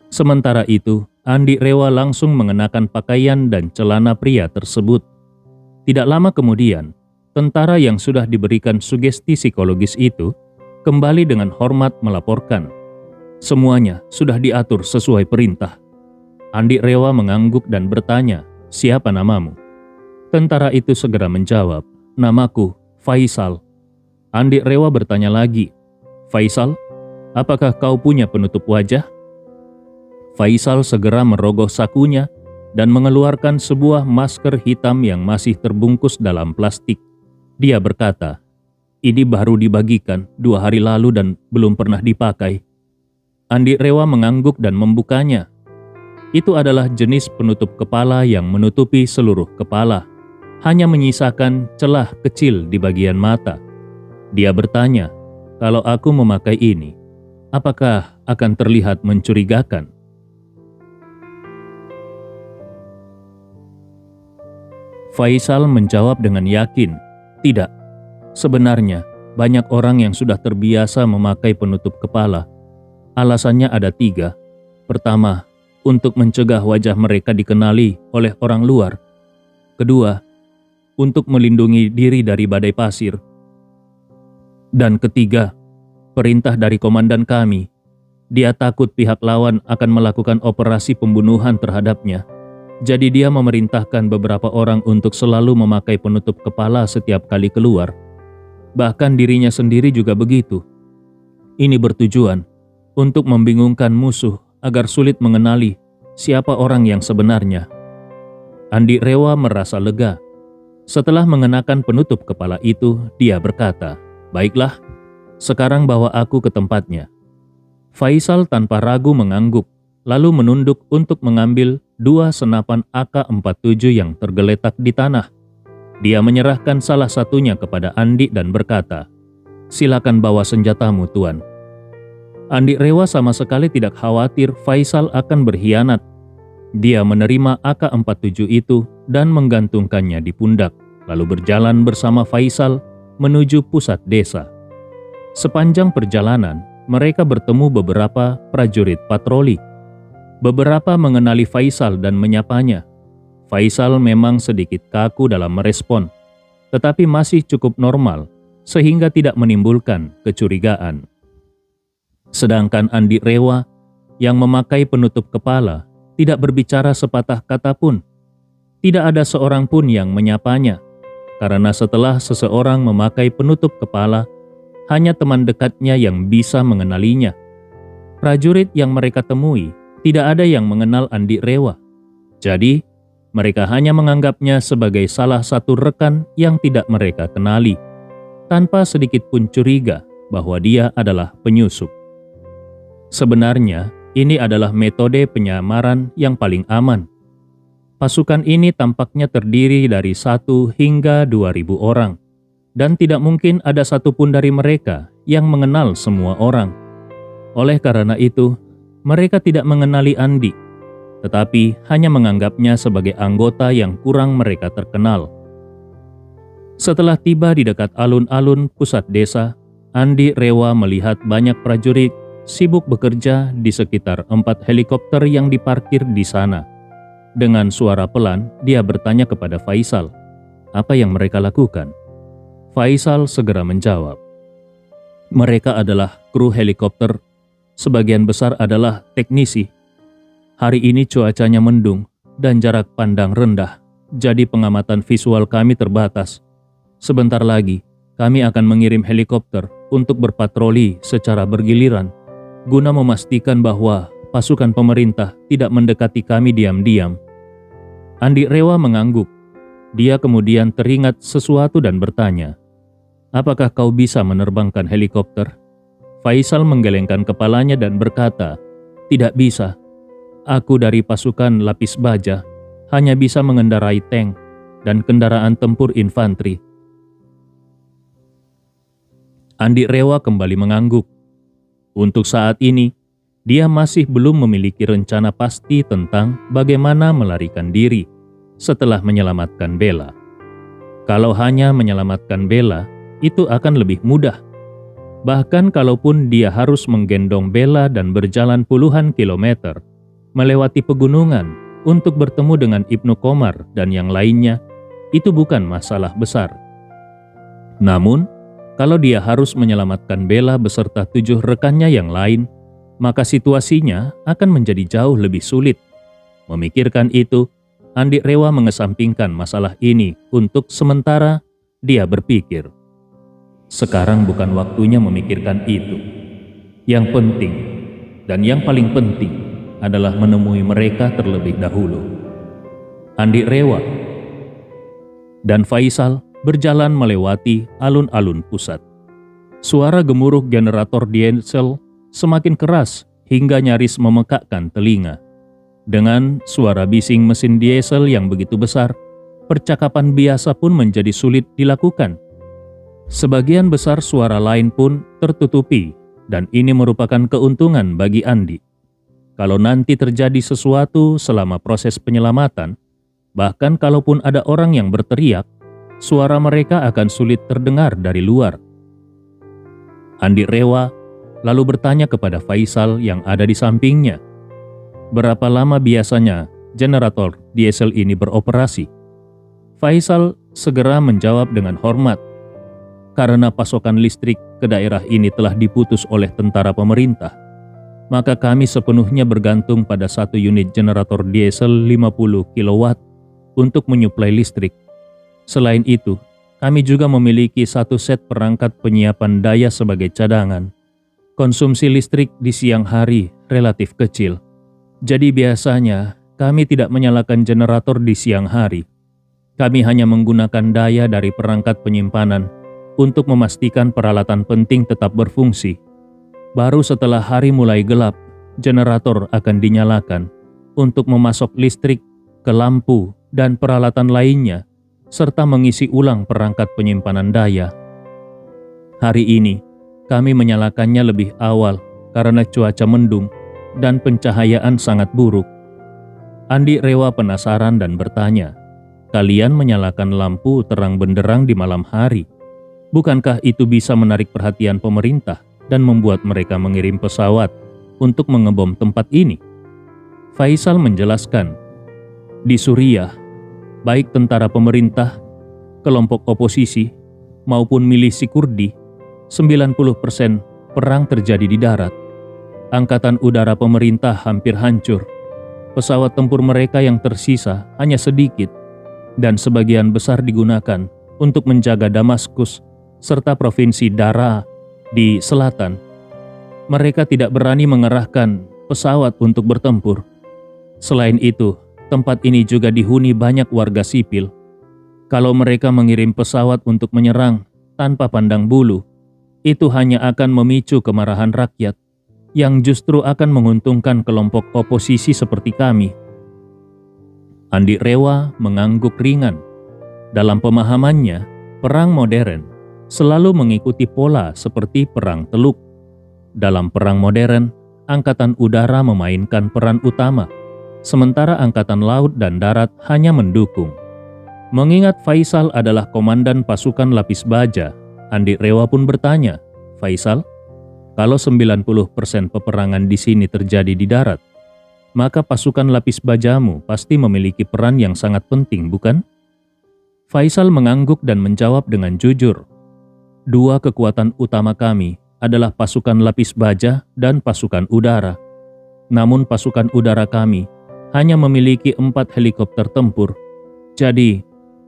Sementara itu, Andi Rewa langsung mengenakan pakaian dan celana pria tersebut. Tidak lama kemudian, tentara yang sudah diberikan sugesti psikologis itu kembali dengan hormat melaporkan, "Semuanya sudah diatur sesuai perintah." Andi Rewa mengangguk dan bertanya, "Siapa namamu?" Tentara itu segera menjawab, "Namaku Faisal." Andi Rewa bertanya lagi, "Faisal, apakah kau punya penutup wajah?" Faisal segera merogoh sakunya dan mengeluarkan sebuah masker hitam yang masih terbungkus dalam plastik. Dia berkata, "Ini baru dibagikan 2 hari lalu dan belum pernah dipakai." Andi Rewa mengangguk dan membukanya. Itu adalah jenis penutup kepala yang menutupi seluruh kepala, hanya menyisakan celah kecil di bagian mata. Dia bertanya, "Kalau aku memakai ini, apakah akan terlihat mencurigakan?" Faisal menjawab dengan yakin, "Tidak. Sebenarnya, banyak orang yang sudah terbiasa memakai penutup kepala. Alasannya ada 3. Pertama, untuk mencegah wajah mereka dikenali oleh orang luar. Kedua, untuk melindungi diri dari badai pasir. Dan ketiga, perintah dari komandan kami. Dia takut pihak lawan akan melakukan operasi pembunuhan terhadapnya. Jadi dia memerintahkan beberapa orang untuk selalu memakai penutup kepala setiap kali keluar. Bahkan dirinya sendiri juga begitu. Ini bertujuan untuk membingungkan musuh agar sulit mengenali siapa orang yang sebenarnya." Andi Rewa merasa lega. Setelah mengenakan penutup kepala itu, dia berkata, "Baiklah, sekarang bawa aku ke tempatnya." Faisal tanpa ragu mengangguk, lalu menunduk untuk mengambil 2 senapan AK-47 yang tergeletak di tanah. Dia menyerahkan salah satunya kepada Andi dan berkata, "Silakan bawa senjatamu, Tuan." Andi Rewa sama sekali tidak khawatir Faisal akan berkhianat. Dia menerima AK-47 itu dan menggantungkannya di pundak, lalu berjalan bersama Faisal menuju pusat desa. Sepanjang perjalanan, mereka bertemu beberapa prajurit patroli. Beberapa mengenali Faisal dan menyapanya. Faisal memang sedikit kaku dalam merespon, tetapi masih cukup normal. sehingga tidak menimbulkan kecurigaan. Sedangkan Andi Rewa yang memakai penutup kepala tidak berbicara sepatah kata pun. Tidak ada seorang pun yang menyapanya, karena setelah seseorang memakai penutup kepala, hanya teman dekatnya yang bisa mengenalinya. Prajurit yang mereka temui tidak ada yang mengenal Andi Rewa. Jadi, mereka hanya menganggapnya sebagai salah satu rekan yang tidak mereka kenali, tanpa sedikit pun curiga bahwa dia adalah penyusup. Sebenarnya, ini adalah metode penyamaran yang paling aman. Pasukan ini tampaknya terdiri dari 1 hingga 2.000 orang, dan tidak mungkin ada satupun dari mereka yang mengenal semua orang. Oleh karena itu, mereka tidak mengenali Andi, tetapi hanya menganggapnya sebagai anggota yang kurang mereka terkenal. Setelah tiba di dekat alun-alun pusat desa, Andi Rewa melihat banyak prajurit sibuk bekerja di sekitar 4 helikopter yang diparkir di sana. Dengan suara pelan, dia bertanya kepada Faisal, apa yang mereka lakukan? Faisal segera menjawab, mereka adalah kru helikopter, sebagian besar adalah teknisi. Hari ini cuacanya mendung dan jarak pandang rendah, jadi pengamatan visual kami terbatas. Sebentar lagi, kami akan mengirim helikopter untuk berpatroli secara bergiliran, guna memastikan bahwa pasukan pemerintah tidak mendekati kami diam-diam. Andi Rewa mengangguk. Dia kemudian teringat sesuatu dan bertanya, apakah kau bisa menerbangkan helikopter? Faisal menggelengkan kepalanya dan berkata, tidak bisa. Aku dari pasukan lapis baja, hanya bisa mengendarai tank dan kendaraan tempur infanteri. Andi Rewa kembali mengangguk. Untuk saat ini, dia masih belum memiliki rencana pasti tentang bagaimana melarikan diri setelah menyelamatkan Bella. Kalau hanya menyelamatkan Bella, itu akan lebih mudah. Bahkan kalaupun dia harus menggendong Bella dan berjalan puluhan kilometer, melewati pegunungan untuk bertemu dengan Ibnu Komar dan yang lainnya, itu bukan masalah besar. Namun, kalau dia harus menyelamatkan Bella beserta 7 rekannya yang lain, maka situasinya akan menjadi jauh lebih sulit. Memikirkan itu, Andi Rewa mengesampingkan masalah ini untuk sementara. Dia berpikir, sekarang bukan waktunya memikirkan itu. Yang penting, dan yang paling penting, adalah menemui mereka terlebih dahulu. Andi Rewa dan Faisal berjalan melewati alun-alun pusat. Suara gemuruh generator diesel semakin keras hingga nyaris memekakkan telinga. Dengan suara bising mesin diesel yang begitu besar, percakapan biasa pun menjadi sulit dilakukan. Sebagian besar suara lain pun tertutupi, dan ini merupakan keuntungan bagi Andi. Kalau nanti terjadi sesuatu selama proses penyelamatan, bahkan kalaupun ada orang yang berteriak, suara mereka akan sulit terdengar dari luar. Andi Rewa lalu bertanya kepada Faisal yang ada di sampingnya, berapa lama biasanya generator diesel ini beroperasi? Faisal segera menjawab dengan hormat, karena pasokan listrik ke daerah ini telah diputus oleh tentara pemerintah, maka kami sepenuhnya bergantung pada 1 unit generator diesel 50 kW untuk menyuplai listrik. Selain itu, kami juga memiliki 1 set perangkat penyiapan daya sebagai cadangan. Konsumsi listrik di siang hari relatif kecil, jadi biasanya kami tidak menyalakan generator di siang hari. Kami hanya menggunakan daya dari perangkat penyimpanan untuk memastikan peralatan penting tetap berfungsi. Baru setelah hari mulai gelap, generator akan dinyalakan untuk memasok listrik ke lampu dan peralatan lainnya, serta mengisi ulang perangkat penyimpanan daya. Hari ini, kami menyalakannya lebih awal karena cuaca mendung dan pencahayaan sangat buruk. Andi Rewa penasaran dan bertanya, kalian menyalakan lampu terang benderang di malam hari. Bukankah itu bisa menarik perhatian pemerintah dan membuat mereka mengirim pesawat untuk mengebom tempat ini? Faisal menjelaskan, di Suriah, baik tentara pemerintah, kelompok oposisi, maupun milisi Kurdi, 90% perang terjadi di darat. Angkatan udara pemerintah hampir hancur. Pesawat tempur mereka yang tersisa hanya sedikit, dan sebagian besar digunakan untuk menjaga Damaskus serta provinsi Daraa di selatan. Mereka tidak berani mengerahkan pesawat untuk bertempur. Selain itu, tempat ini juga dihuni banyak warga sipil. Kalau mereka mengirim pesawat untuk menyerang tanpa pandang bulu, itu hanya akan memicu kemarahan rakyat, yang justru akan menguntungkan kelompok oposisi seperti kami. Andi Rewa mengangguk ringan. Dalam pemahamannya, perang modern selalu mengikuti pola seperti perang Teluk. Dalam perang modern, angkatan udara memainkan peran utama, sementara angkatan laut dan darat hanya mendukung. Mengingat Faisal adalah komandan pasukan lapis baja, Andi Rewa pun bertanya, "Faisal, kalau 90% peperangan di sini terjadi di darat, maka pasukan lapis bajamu pasti memiliki peran yang sangat penting, bukan?" Faisal mengangguk dan menjawab dengan jujur, "Dua kekuatan utama kami adalah pasukan lapis baja dan pasukan udara. Namun pasukan udara kami hanya memiliki 4 helikopter tempur. Jadi,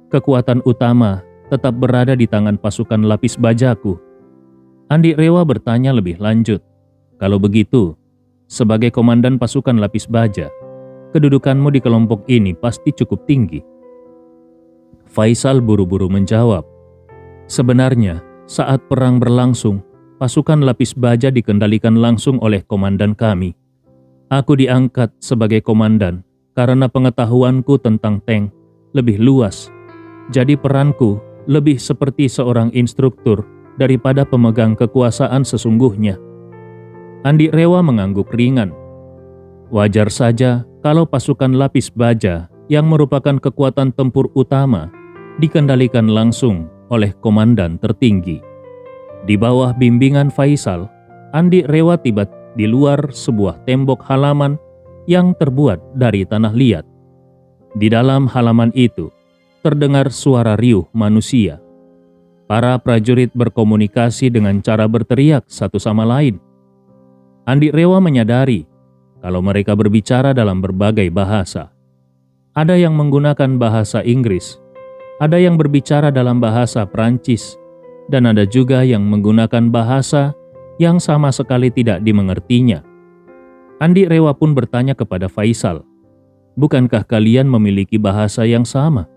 kekuatan utama tetap berada di tangan pasukan lapis bajaku." Andi Rewa bertanya lebih lanjut, "Kalau begitu, sebagai komandan pasukan lapis baja, kedudukanmu di kelompok ini pasti cukup tinggi." Faisal buru-buru menjawab, "Sebenarnya, saat perang berlangsung, pasukan lapis baja dikendalikan langsung oleh komandan kami. Aku diangkat sebagai komandan karena pengetahuanku tentang tank lebih luas. Jadi peranku lebih seperti seorang instruktur daripada pemegang kekuasaan sesungguhnya." Andi Rewa mengangguk ringan. Wajar saja kalau pasukan lapis baja yang merupakan kekuatan tempur utama dikendalikan langsung oleh komandan tertinggi. Di bawah bimbingan Faisal, Andi Rewa tiba di luar sebuah tembok halaman yang terbuat dari tanah liat. Di dalam halaman itu, terdengar suara riuh manusia. Para prajurit berkomunikasi dengan cara berteriak satu sama lain. Andi Rewa menyadari kalau mereka berbicara dalam berbagai bahasa. Ada yang menggunakan bahasa Inggris, ada yang berbicara dalam bahasa Prancis, dan ada juga yang menggunakan bahasa yang sama sekali tidak dimengertinya. Andi Rewa pun bertanya kepada Faisal, "Bukankah kalian memiliki bahasa yang sama?"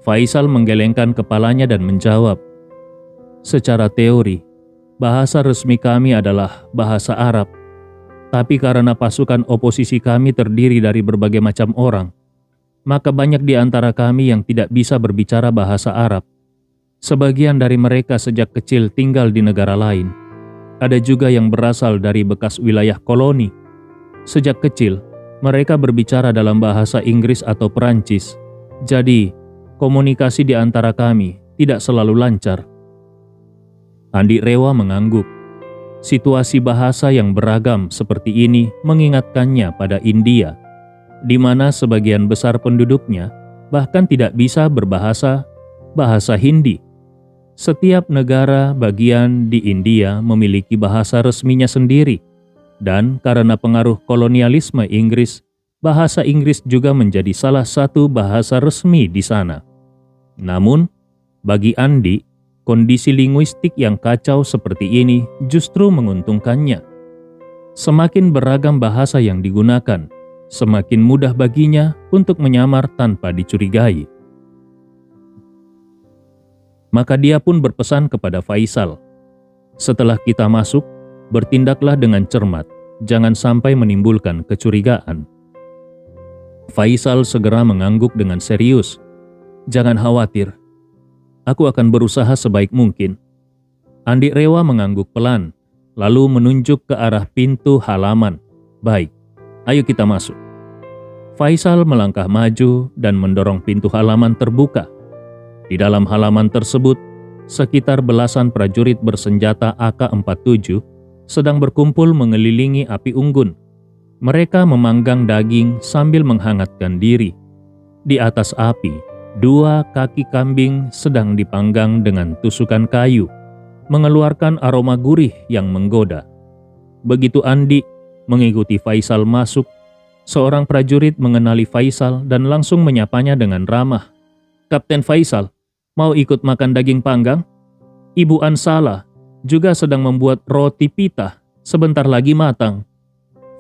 Faisal menggelengkan kepalanya dan menjawab, "Secara teori, bahasa resmi kami adalah bahasa Arab. Tapi karena pasukan oposisi kami terdiri dari berbagai macam orang, maka banyak di antara kami yang tidak bisa berbicara bahasa Arab. Sebagian dari mereka sejak kecil tinggal di negara lain. Ada juga yang berasal dari bekas wilayah koloni. Sejak kecil, mereka berbicara dalam bahasa Inggris atau Perancis. Jadi, komunikasi di antara kami tidak selalu lancar." Andi Rewa mengangguk. Situasi bahasa yang beragam seperti ini mengingatkannya pada India, di mana sebagian besar penduduknya bahkan tidak bisa berbahasa bahasa Hindi. Setiap negara bagian di India memiliki bahasa resminya sendiri, dan karena pengaruh kolonialisme Inggris, bahasa Inggris juga menjadi salah satu bahasa resmi di sana. Namun, bagi Andi, kondisi linguistik yang kacau seperti ini justru menguntungkannya. Semakin beragam bahasa yang digunakan, semakin mudah baginya untuk menyamar tanpa dicurigai. Maka dia pun berpesan kepada Faisal, "Setelah kita masuk, bertindaklah dengan cermat, jangan sampai menimbulkan kecurigaan." Faisal segera mengangguk dengan serius, "Jangan khawatir, aku akan berusaha sebaik mungkin." Andi Rewa mengangguk pelan, lalu menunjuk ke arah pintu halaman. "Baik, ayo kita masuk." Faisal melangkah maju dan mendorong pintu halaman terbuka. Di dalam halaman tersebut, sekitar belasan prajurit bersenjata AK-47 sedang berkumpul mengelilingi api unggun. Mereka memanggang daging sambil menghangatkan diri. Di atas api, 2 kaki kambing sedang dipanggang dengan tusukan kayu, mengeluarkan aroma gurih yang menggoda. Begitu Andi mengikuti Faisal masuk, seorang prajurit mengenali Faisal dan langsung menyapanya dengan ramah. "Kapten Faisal, mau ikut makan daging panggang? Ibu Ansala juga sedang membuat roti pita, sebentar lagi matang."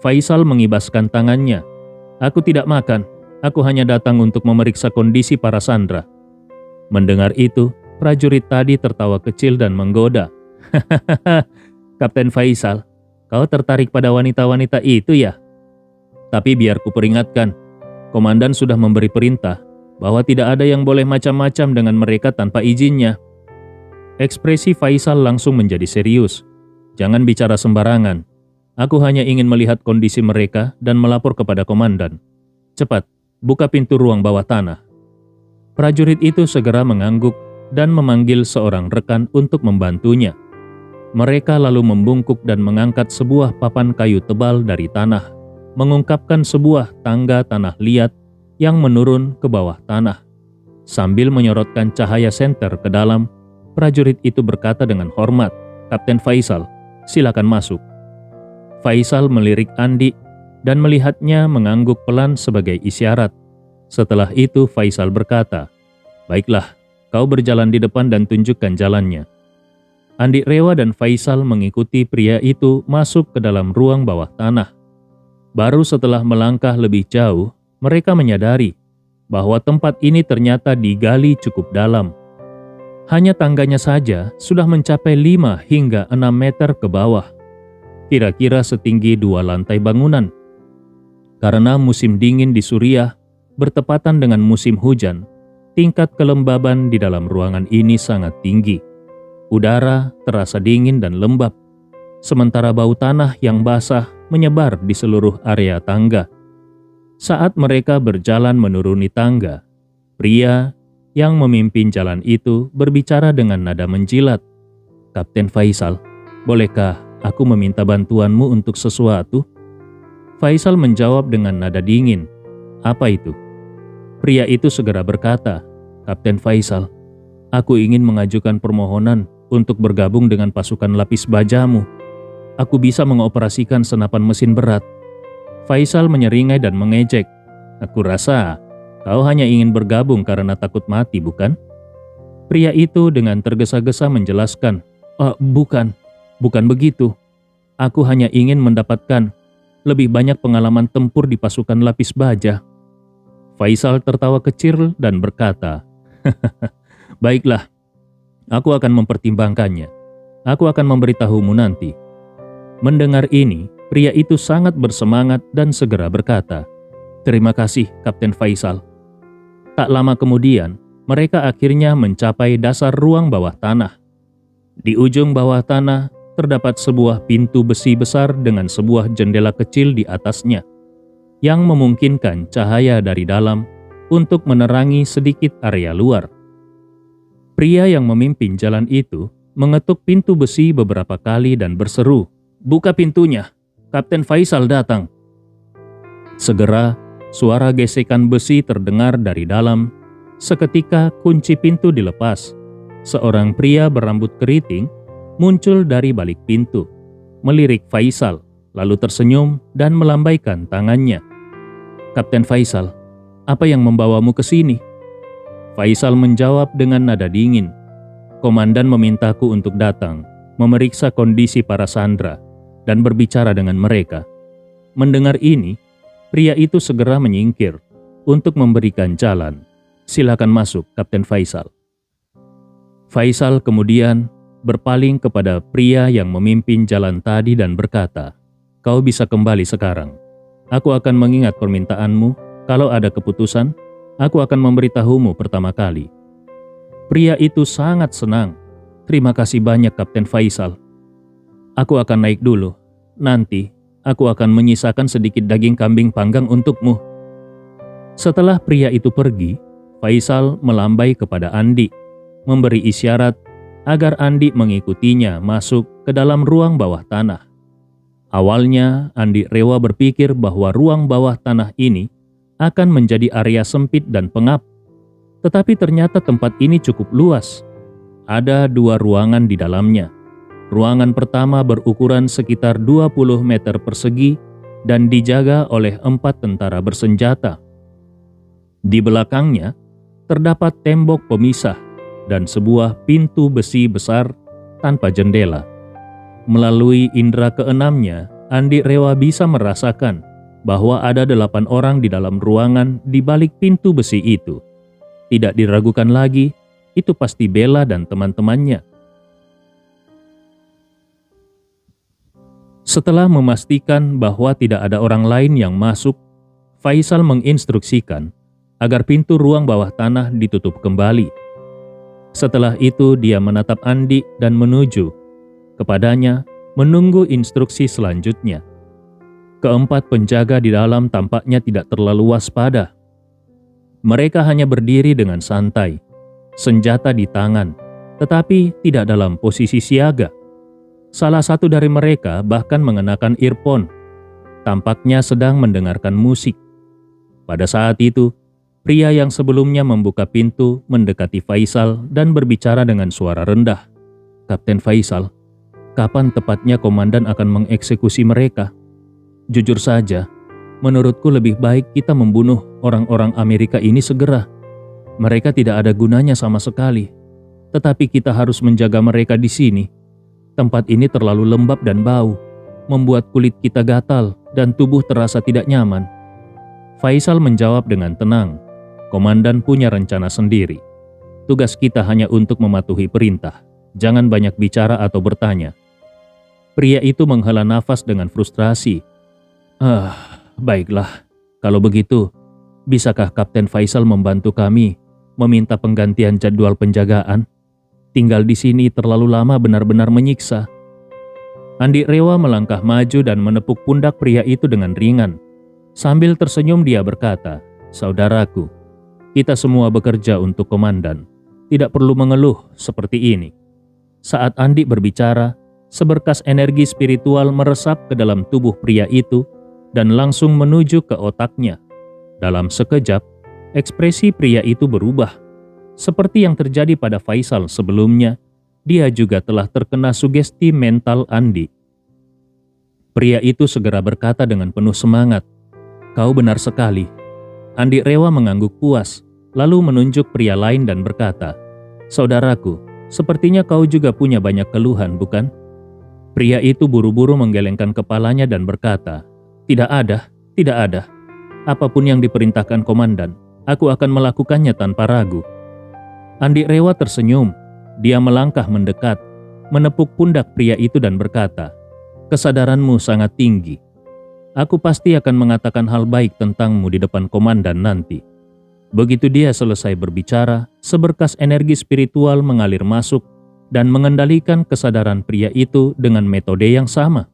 Faisal mengibaskan tangannya. "Aku tidak makan, aku hanya datang untuk memeriksa kondisi para sandera." Mendengar itu, prajurit tadi tertawa kecil dan menggoda. "Hahaha, Kapten Faisal, kau tertarik pada wanita-wanita itu ya? Tapi biar kuperingatkan, komandan sudah memberi perintah bahwa tidak ada yang boleh macam-macam dengan mereka tanpa izinnya." Ekspresi Faisal langsung menjadi serius. "Jangan bicara sembarangan. Aku hanya ingin melihat kondisi mereka dan melapor kepada komandan. Cepat, buka pintu ruang bawah tanah." Prajurit itu segera mengangguk dan memanggil seorang rekan untuk membantunya. Mereka lalu membungkuk dan mengangkat sebuah papan kayu tebal dari tanah, mengungkapkan sebuah tangga tanah liat yang menurun ke bawah tanah. Sambil menyorotkan cahaya senter ke dalam, prajurit itu berkata dengan hormat, "Kapten Faisal, silakan masuk." Faisal melirik Andi dan melihatnya mengangguk pelan sebagai isyarat. Setelah itu Faisal berkata, "Baiklah, kau berjalan di depan dan tunjukkan jalannya." Andi Rewa dan Faisal mengikuti pria itu masuk ke dalam ruang bawah tanah. Baru setelah melangkah lebih jauh, mereka menyadari bahwa tempat ini ternyata digali cukup dalam. Hanya tangganya saja sudah mencapai 5 hingga 6 meter ke bawah, kira-kira setinggi 2 lantai bangunan. Karena musim dingin di Suriah bertepatan dengan musim hujan, tingkat kelembaban di dalam ruangan ini sangat tinggi. Udara terasa dingin dan lembab, sementara bau tanah yang basah menyebar di seluruh area tangga. Saat mereka berjalan menuruni tangga, pria yang memimpin jalan itu berbicara dengan nada menjilat. "Kapten Faisal, bolehkah aku meminta bantuanmu untuk sesuatu?" Faisal menjawab dengan nada dingin. "Apa itu?" Pria itu segera berkata, "Kapten Faisal, aku ingin mengajukan permohonan untuk bergabung dengan pasukan lapis bajamu. Aku bisa mengoperasikan senapan mesin berat." Faisal menyeringai dan mengejek. "Aku rasa kau hanya ingin bergabung karena takut mati, bukan?" Pria itu dengan tergesa-gesa menjelaskan, bukan begitu. Aku hanya ingin mendapatkan lebih banyak pengalaman tempur di pasukan lapis baja." Faisal tertawa kecil dan berkata, "Baiklah, aku akan mempertimbangkannya. Aku akan memberitahumu nanti." Mendengar ini, pria itu sangat bersemangat dan segera berkata, "Terima kasih, Kapten Faisal." Tak lama kemudian, mereka akhirnya mencapai dasar ruang bawah tanah. Di ujung bawah tanah terdapat sebuah pintu besi besar dengan sebuah jendela kecil di atasnya, yang memungkinkan cahaya dari dalam untuk menerangi sedikit area luar. Pria yang memimpin jalan itu mengetuk pintu besi beberapa kali dan berseru, "Buka pintunya, Kapten Faisal datang." Segera, suara gesekan besi terdengar dari dalam. Seketika kunci pintu dilepas. Seorang pria berambut keriting muncul dari balik pintu, melirik Faisal, lalu tersenyum dan melambaikan tangannya. "Kapten Faisal, apa yang membawamu ke sini?" Faisal menjawab dengan nada dingin, "Komandan memintaku untuk datang, memeriksa kondisi para sandera, dan berbicara dengan mereka." Mendengar ini, pria itu segera menyingkir untuk memberikan jalan. "Silakan masuk, Kapten Faisal." Faisal kemudian berpaling kepada pria yang memimpin jalan tadi dan berkata, "Kau bisa kembali sekarang. Aku akan mengingat permintaanmu. Kalau ada keputusan, aku akan memberitahumu pertama kali." Pria itu sangat senang. "Terima kasih banyak, Kapten Faisal. Aku akan naik dulu. Nanti, aku akan menyisakan sedikit daging kambing panggang untukmu." Setelah pria itu pergi, Faisal melambai kepada Andi, memberi isyarat agar Andi mengikutinya masuk ke dalam ruang bawah tanah. Awalnya, Andi Rewa berpikir bahwa ruang bawah tanah ini akan menjadi area sempit dan pengap. Tetapi ternyata tempat ini cukup luas. Ada 2 ruangan di dalamnya. Ruangan pertama berukuran sekitar 20 meter persegi dan dijaga oleh 4 tentara bersenjata. Di belakangnya terdapat tembok pemisah dan sebuah pintu besi besar tanpa jendela. Melalui indera keenamnya, Andi Rewa bisa merasakan bahwa ada 8 orang di dalam ruangan di balik pintu besi itu. Tidak diragukan lagi, itu pasti Bella dan teman-temannya. Setelah memastikan bahwa tidak ada orang lain yang masuk, Faisal menginstruksikan agar pintu ruang bawah tanah ditutup kembali. Setelah itu dia menatap Andi dan menuju kepadanya menunggu instruksi selanjutnya. Keempat penjaga di dalam tampaknya tidak terlalu waspada. Mereka hanya berdiri dengan santai, senjata di tangan, tetapi tidak dalam posisi siaga. Salah satu dari mereka bahkan mengenakan earphone, tampaknya sedang mendengarkan musik. Pada saat itu, pria yang sebelumnya membuka pintu mendekati Faisal dan berbicara dengan suara rendah. "Kapten Faisal, kapan tepatnya komandan akan mengeksekusi mereka? Jujur saja, menurutku lebih baik kita membunuh orang-orang Amerika ini segera. Mereka tidak ada gunanya sama sekali, tetapi kita harus menjaga mereka di sini. Tempat ini terlalu lembab dan bau, membuat kulit kita gatal dan tubuh terasa tidak nyaman." Faisal menjawab dengan tenang, "Komandan punya rencana sendiri. Tugas kita hanya untuk mematuhi perintah. Jangan banyak bicara atau bertanya." Pria itu menghela nafas dengan frustrasi. Baiklah. Kalau begitu, bisakah Kapten Faisal membantu kami meminta penggantian jadwal penjagaan? Tinggal di sini terlalu lama benar-benar menyiksa." Andi Rewa melangkah maju dan menepuk pundak pria itu dengan ringan. Sambil tersenyum dia berkata, "Saudaraku, kita semua bekerja untuk komandan. Tidak perlu mengeluh seperti ini." Saat Andi berbicara, seberkas energi spiritual meresap ke dalam tubuh pria itu dan langsung menuju ke otaknya. Dalam sekejap, ekspresi pria itu berubah. Seperti yang terjadi pada Faisal sebelumnya, dia juga telah terkena sugesti mental Andi. Pria itu segera berkata dengan penuh semangat, "Kau benar sekali." Andi Rewa mengangguk puas, lalu menunjuk pria lain dan berkata, "Saudaraku, sepertinya kau juga punya banyak keluhan, bukan?" Pria itu buru-buru menggelengkan kepalanya dan berkata, Tidak ada. Apapun yang diperintahkan komandan, aku akan melakukannya tanpa ragu." Andi Rewa tersenyum. Dia melangkah mendekat, menepuk pundak pria itu dan berkata, "Kesadaranmu sangat tinggi. Aku pasti akan mengatakan hal baik tentangmu di depan komandan nanti." Begitu dia selesai berbicara, seberkas energi spiritual mengalir masuk dan mengendalikan kesadaran pria itu dengan metode yang sama.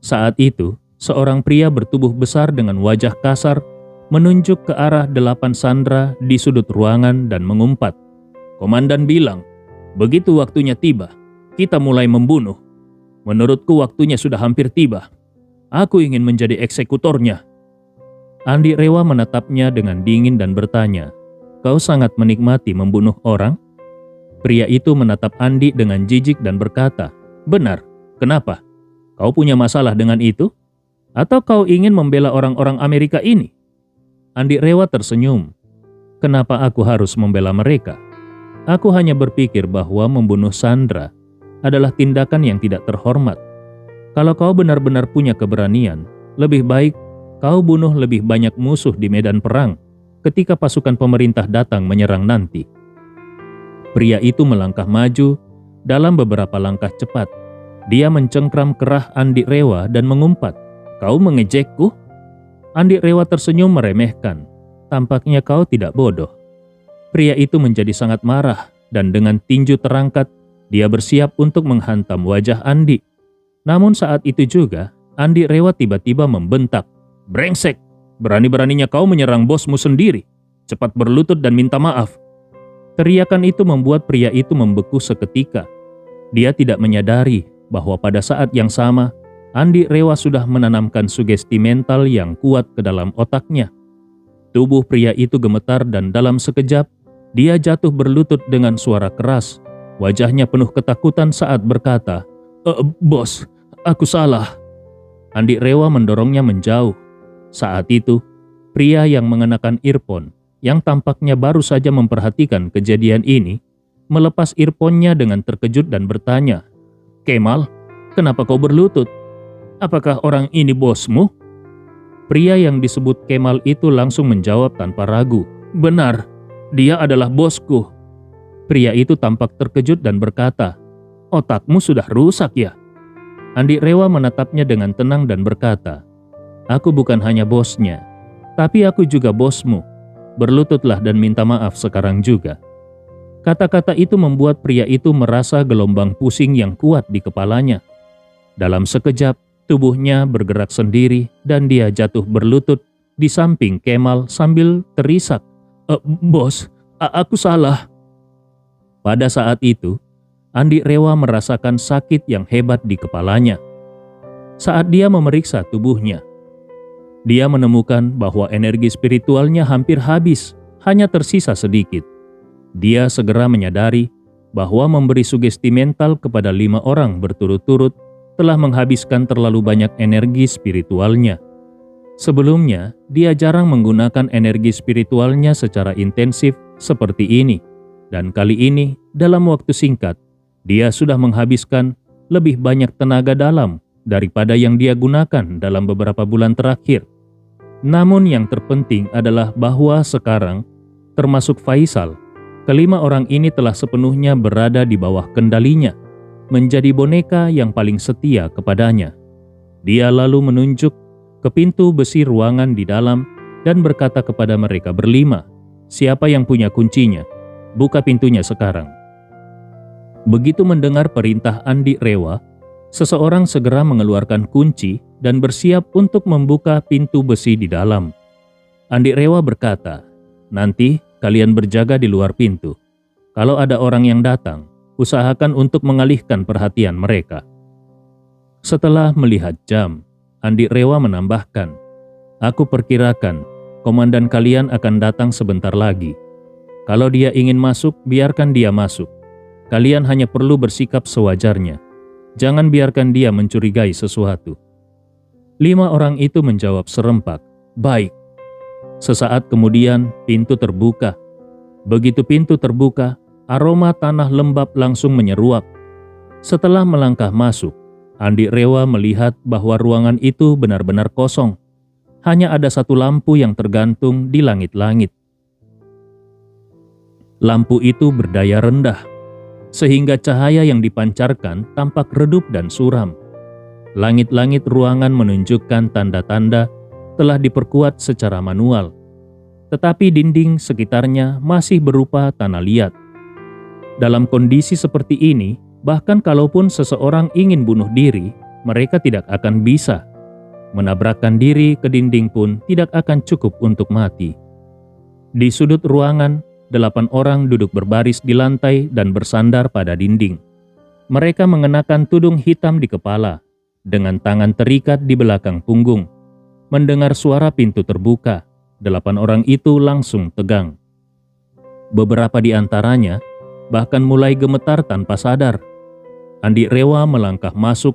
Saat itu, seorang pria bertubuh besar dengan wajah kasar menunjuk ke arah 8 sandera di sudut ruangan dan mengumpat, "Komandan bilang, begitu waktunya tiba, kita mulai membunuh. Menurutku waktunya sudah hampir tiba. Aku ingin menjadi eksekutornya." Andi Rewa menatapnya dengan dingin dan bertanya, "Kau sangat menikmati membunuh orang?" Pria itu menatap Andi dengan jijik dan berkata, "Benar, kenapa? Kau punya masalah dengan itu? Atau kau ingin membela orang-orang Amerika ini?" Andi Rewa tersenyum. "Kenapa aku harus membela mereka? Aku hanya berpikir bahwa membunuh Sandra adalah tindakan yang tidak terhormat. Kalau kau benar-benar punya keberanian, lebih baik kau bunuh lebih banyak musuh di medan perang ketika pasukan pemerintah datang menyerang nanti." Pria itu melangkah maju dalam beberapa langkah cepat. Dia mencengkram kerah Andi Rewa dan mengumpat, "Kau mengejekku?" Andi Rewa tersenyum meremehkan. "Tampaknya kau tidak bodoh." Pria itu menjadi sangat marah dan dengan tinju terangkat, dia bersiap untuk menghantam wajah Andi. Namun saat itu juga, Andi Rewa tiba-tiba membentak, "Brengsek, berani-beraninya kau menyerang bosmu sendiri. Cepat berlutut dan minta maaf." Teriakan itu membuat pria itu membeku seketika. Dia tidak menyadari bahwa pada saat yang sama, Andi Rewa sudah menanamkan sugesti mental yang kuat ke dalam otaknya. Tubuh pria itu gemetar dan dalam sekejap, Dia jatuh berlutut dengan suara keras. Wajahnya penuh ketakutan saat berkata, Bos, aku salah." Andi Rewa mendorongnya menjauh. Saat itu, pria yang mengenakan earphone, yang tampaknya baru saja memperhatikan kejadian ini, melepas earphone-nya dengan terkejut dan bertanya, "Kemal, kenapa kau berlutut? Apakah orang ini bosmu?" Pria yang disebut Kemal itu langsung menjawab tanpa ragu, "Benar, dia adalah bosku." Pria itu tampak terkejut dan berkata, "Otakmu sudah rusak ya?" Andi Rewa menatapnya dengan tenang dan berkata, "Aku bukan hanya bosnya, tapi aku juga bosmu. Berlututlah dan minta maaf sekarang juga." Kata-kata itu membuat pria itu merasa gelombang pusing yang kuat di kepalanya. Dalam sekejap, tubuhnya bergerak sendiri dan dia jatuh berlutut di samping Kemal sambil terisak, "Bos, aku salah." Pada saat itu, Andi Rewa merasakan sakit yang hebat di kepalanya. Saat dia memeriksa tubuhnya, dia menemukan bahwa energi spiritualnya hampir habis, hanya tersisa sedikit. Dia segera menyadari bahwa memberi sugesti mental kepada 5 orang berturut-turut telah menghabiskan terlalu banyak energi spiritualnya. Sebelumnya, dia jarang menggunakan energi spiritualnya secara intensif seperti ini. Dan kali ini, dalam waktu singkat, dia sudah menghabiskan lebih banyak tenaga dalam daripada yang dia gunakan dalam beberapa bulan terakhir. Namun yang terpenting adalah bahwa sekarang, termasuk Faisal, kelima orang ini telah sepenuhnya berada di bawah kendalinya, menjadi boneka yang paling setia kepadanya. Dia lalu menunjuk ke pintu besi ruangan di dalam dan berkata kepada mereka berlima, "Siapa yang punya kuncinya? Buka pintunya sekarang." Begitu mendengar perintah Andi Rewa, seseorang segera mengeluarkan kunci dan bersiap untuk membuka pintu besi di dalam. Andi Rewa berkata, "Nanti kalian berjaga di luar pintu. Kalau ada orang yang datang, usahakan untuk mengalihkan perhatian mereka." Setelah melihat jam, Andi Rewa menambahkan, "Aku perkirakan komandan kalian akan datang sebentar lagi. Kalau dia ingin masuk, biarkan dia masuk. Kalian hanya perlu bersikap sewajarnya. Jangan biarkan dia mencurigai sesuatu." 5 orang itu menjawab serempak, "Baik." Sesaat kemudian pintu terbuka. Begitu pintu terbuka, aroma tanah lembab langsung menyeruak. Setelah melangkah masuk, Andi Rewa melihat bahwa ruangan itu benar-benar kosong. Hanya ada satu lampu yang tergantung di langit-langit. Lampu itu berdaya rendah, sehingga cahaya yang dipancarkan tampak redup dan suram. Langit-langit ruangan menunjukkan tanda-tanda telah diperkuat secara manual, tetapi dinding sekitarnya masih berupa tanah liat. Dalam kondisi seperti ini, bahkan kalaupun seseorang ingin bunuh diri, mereka tidak akan bisa. Menabrakkan diri ke dinding pun tidak akan cukup untuk mati. Di sudut ruangan, 8 orang duduk berbaris di lantai dan bersandar pada dinding. Mereka mengenakan tudung hitam di kepala, dengan tangan terikat di belakang punggung. Mendengar suara pintu terbuka, 8 orang itu langsung tegang. Beberapa di antaranya bahkan mulai gemetar tanpa sadar. Andi Rewa melangkah masuk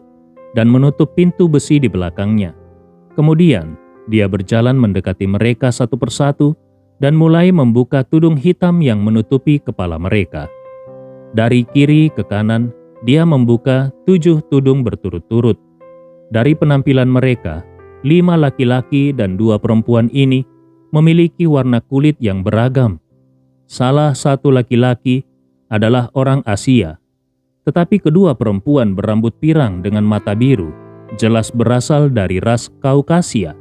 dan menutup pintu besi di belakangnya. Kemudian, dia berjalan mendekati mereka satu persatu dan mulai membuka tudung hitam yang menutupi kepala mereka. Dari kiri ke kanan, dia membuka 7 tudung berturut-turut. Dari penampilan mereka, 5 laki-laki dan 2 perempuan ini memiliki warna kulit yang beragam. Salah satu laki-laki adalah orang Asia, tetapi kedua perempuan berambut pirang dengan mata biru jelas berasal dari ras Kaukasia.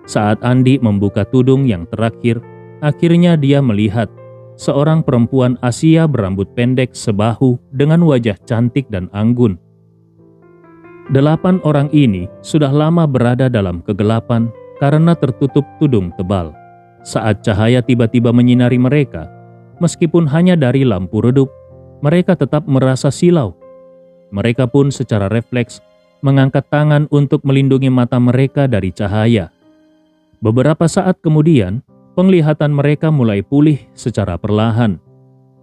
Saat Andi membuka tudung yang terakhir, akhirnya dia melihat seorang perempuan Asia berambut pendek sebahu dengan wajah cantik dan anggun. 8 orang ini sudah lama berada dalam kegelapan karena tertutup tudung tebal. Saat cahaya tiba-tiba menyinari mereka, meskipun hanya dari lampu redup, mereka tetap merasa silau. Mereka pun secara refleks mengangkat tangan untuk melindungi mata mereka dari cahaya. Beberapa saat kemudian, Penglihatan mereka mulai pulih secara perlahan.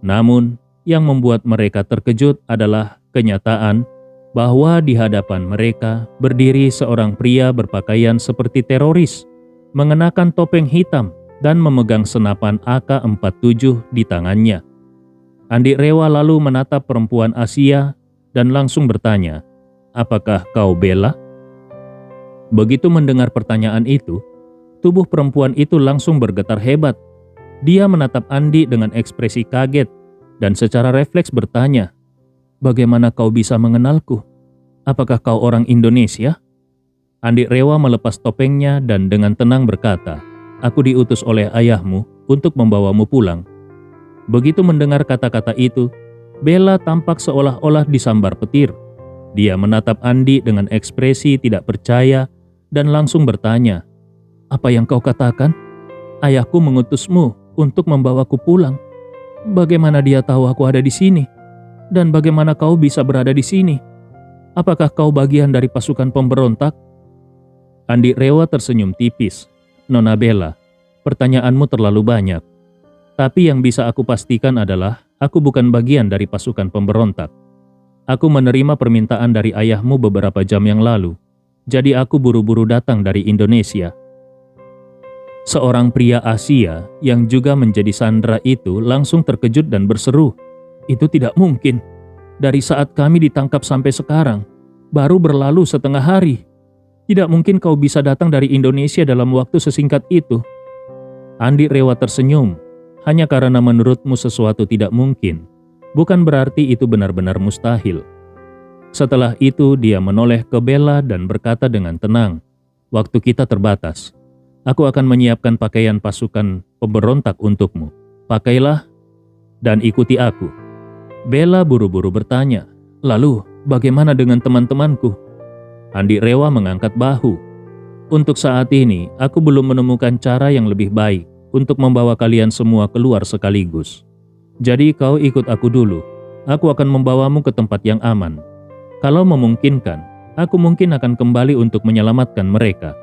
Namun, yang membuat mereka terkejut adalah kenyataan bahwa di hadapan mereka berdiri seorang pria berpakaian seperti teroris, mengenakan topeng hitam dan memegang senapan AK-47 di tangannya. Andi Rewa lalu menatap perempuan Asia dan langsung bertanya, "Apakah kau Bella?" Begitu mendengar pertanyaan itu, tubuh perempuan itu langsung bergetar hebat. Dia menatap Andi dengan ekspresi kaget dan secara refleks bertanya, "Bagaimana kau bisa mengenalku? Apakah kau orang Indonesia?" Andi Rewa melepas topengnya dan dengan tenang berkata, "Aku diutus oleh ayahmu untuk membawamu pulang." Begitu mendengar kata-kata itu, Bella tampak seolah-olah disambar petir. Dia menatap Andi dengan ekspresi tidak percaya dan langsung bertanya, "Apa yang kau katakan? Ayahku mengutusmu untuk membawaku pulang. Bagaimana dia tahu aku ada di sini? Dan bagaimana kau bisa berada di sini? Apakah kau bagian dari pasukan pemberontak?" Andi Rewa tersenyum tipis. "Nona Bella, pertanyaanmu terlalu banyak. Tapi yang bisa aku pastikan adalah aku bukan bagian dari pasukan pemberontak. Aku menerima permintaan dari ayahmu beberapa jam yang lalu. Jadi aku buru-buru datang dari Indonesia." Seorang pria Asia yang juga menjadi sandera itu langsung terkejut dan berseru, "Itu tidak mungkin. Dari saat kami ditangkap sampai sekarang, baru berlalu setengah hari. Tidak mungkin kau bisa datang dari Indonesia dalam waktu sesingkat itu." Andi Rewa tersenyum. "Hanya karena menurutmu sesuatu tidak mungkin, bukan berarti itu benar-benar mustahil." Setelah itu dia menoleh ke Bella dan berkata dengan tenang, "Waktu kita terbatas. Aku akan menyiapkan pakaian pasukan pemberontak untukmu. Pakailah dan ikuti aku." Bella buru-buru bertanya, "Lalu bagaimana dengan teman-temanku?" Andi Rewa mengangkat bahu. "Untuk saat ini, aku belum menemukan cara yang lebih baik untuk membawa kalian semua keluar sekaligus. Jadi kau ikut aku dulu. Aku akan membawamu ke tempat yang aman. Kalau memungkinkan, aku mungkin akan kembali untuk menyelamatkan mereka."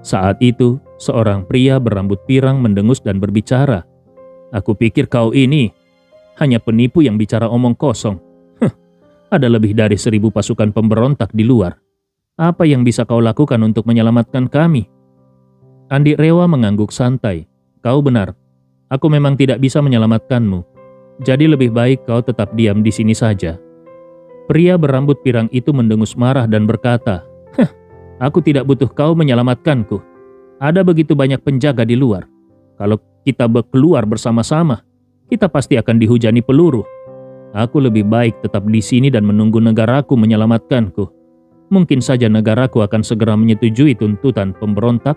Saat itu, seorang pria berambut pirang mendengus dan berbicara, "Aku pikir kau ini hanya penipu yang bicara omong kosong. Ada lebih dari 1.000 pasukan pemberontak di luar. Apa yang bisa kau lakukan untuk menyelamatkan kami?" Andi Rewa mengangguk santai. "Kau benar. Aku memang tidak bisa menyelamatkanmu. Jadi lebih baik kau tetap diam di sini saja." Pria berambut pirang itu mendengus marah dan berkata, "Aku tidak butuh kau menyelamatkanku. Ada begitu banyak penjaga di luar. Kalau kita keluar bersama-sama, kita pasti akan dihujani peluru. Aku lebih baik tetap di sini dan menunggu negaraku menyelamatkanku. Mungkin saja negaraku akan segera menyetujui tuntutan pemberontak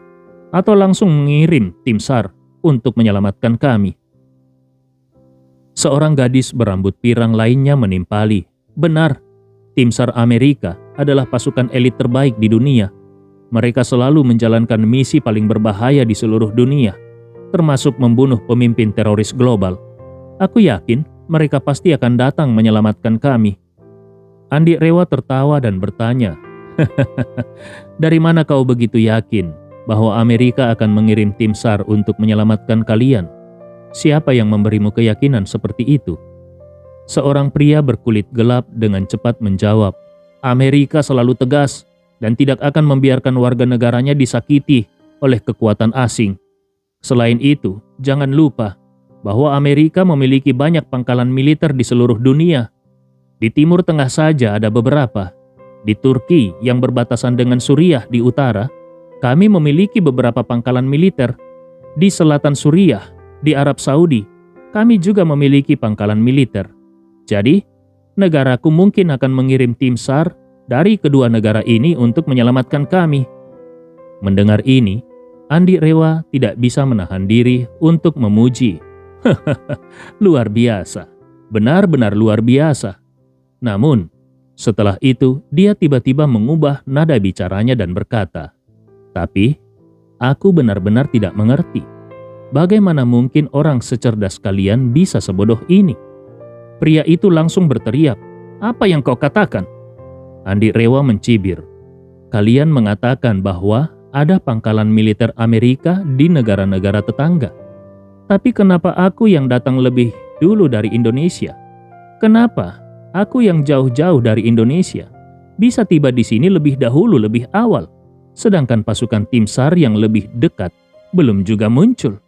atau langsung mengirim tim SAR untuk menyelamatkan kami." Seorang gadis berambut pirang lainnya menimpali, "Benar, tim SAR Amerika adalah pasukan elit terbaik di dunia. Mereka selalu menjalankan misi paling berbahaya di seluruh dunia, termasuk membunuh pemimpin teroris global. Aku yakin mereka pasti akan datang menyelamatkan kami." Andi Rewa tertawa dan bertanya, "Dari mana kau begitu yakin bahwa Amerika akan mengirim tim SAR untuk menyelamatkan kalian? Siapa yang memberimu keyakinan seperti itu?" Seorang pria berkulit gelap dengan cepat menjawab, "Amerika selalu tegas dan tidak akan membiarkan warga negaranya disakiti oleh kekuatan asing. Selain itu, jangan lupa bahwa Amerika memiliki banyak pangkalan militer di seluruh dunia. Di Timur Tengah saja ada beberapa. Di Turki yang berbatasan dengan Suriah di utara, kami memiliki beberapa pangkalan militer. Di selatan Suriah, di Arab Saudi, kami juga memiliki pangkalan militer. Jadi, negaraku mungkin akan mengirim tim SAR dari kedua negara ini untuk menyelamatkan kami." Mendengar ini, Andi Rewa tidak bisa menahan diri untuk memuji. Luar biasa, benar-benar luar biasa. Namun, setelah itu dia tiba-tiba mengubah nada bicaranya dan berkata, "Tapi, aku benar-benar tidak mengerti. Bagaimana mungkin orang secerdas kalian bisa sebodoh ini?" Pria itu langsung berteriak, "Apa yang kau katakan?" Andi Rewa mencibir, "Kalian mengatakan bahwa ada pangkalan militer Amerika di negara-negara tetangga. Tapi kenapa aku yang datang lebih dulu dari Indonesia? Kenapa aku yang jauh-jauh dari Indonesia bisa tiba di sini lebih dahulu, lebih awal, sedangkan pasukan tim SAR yang lebih dekat belum juga muncul?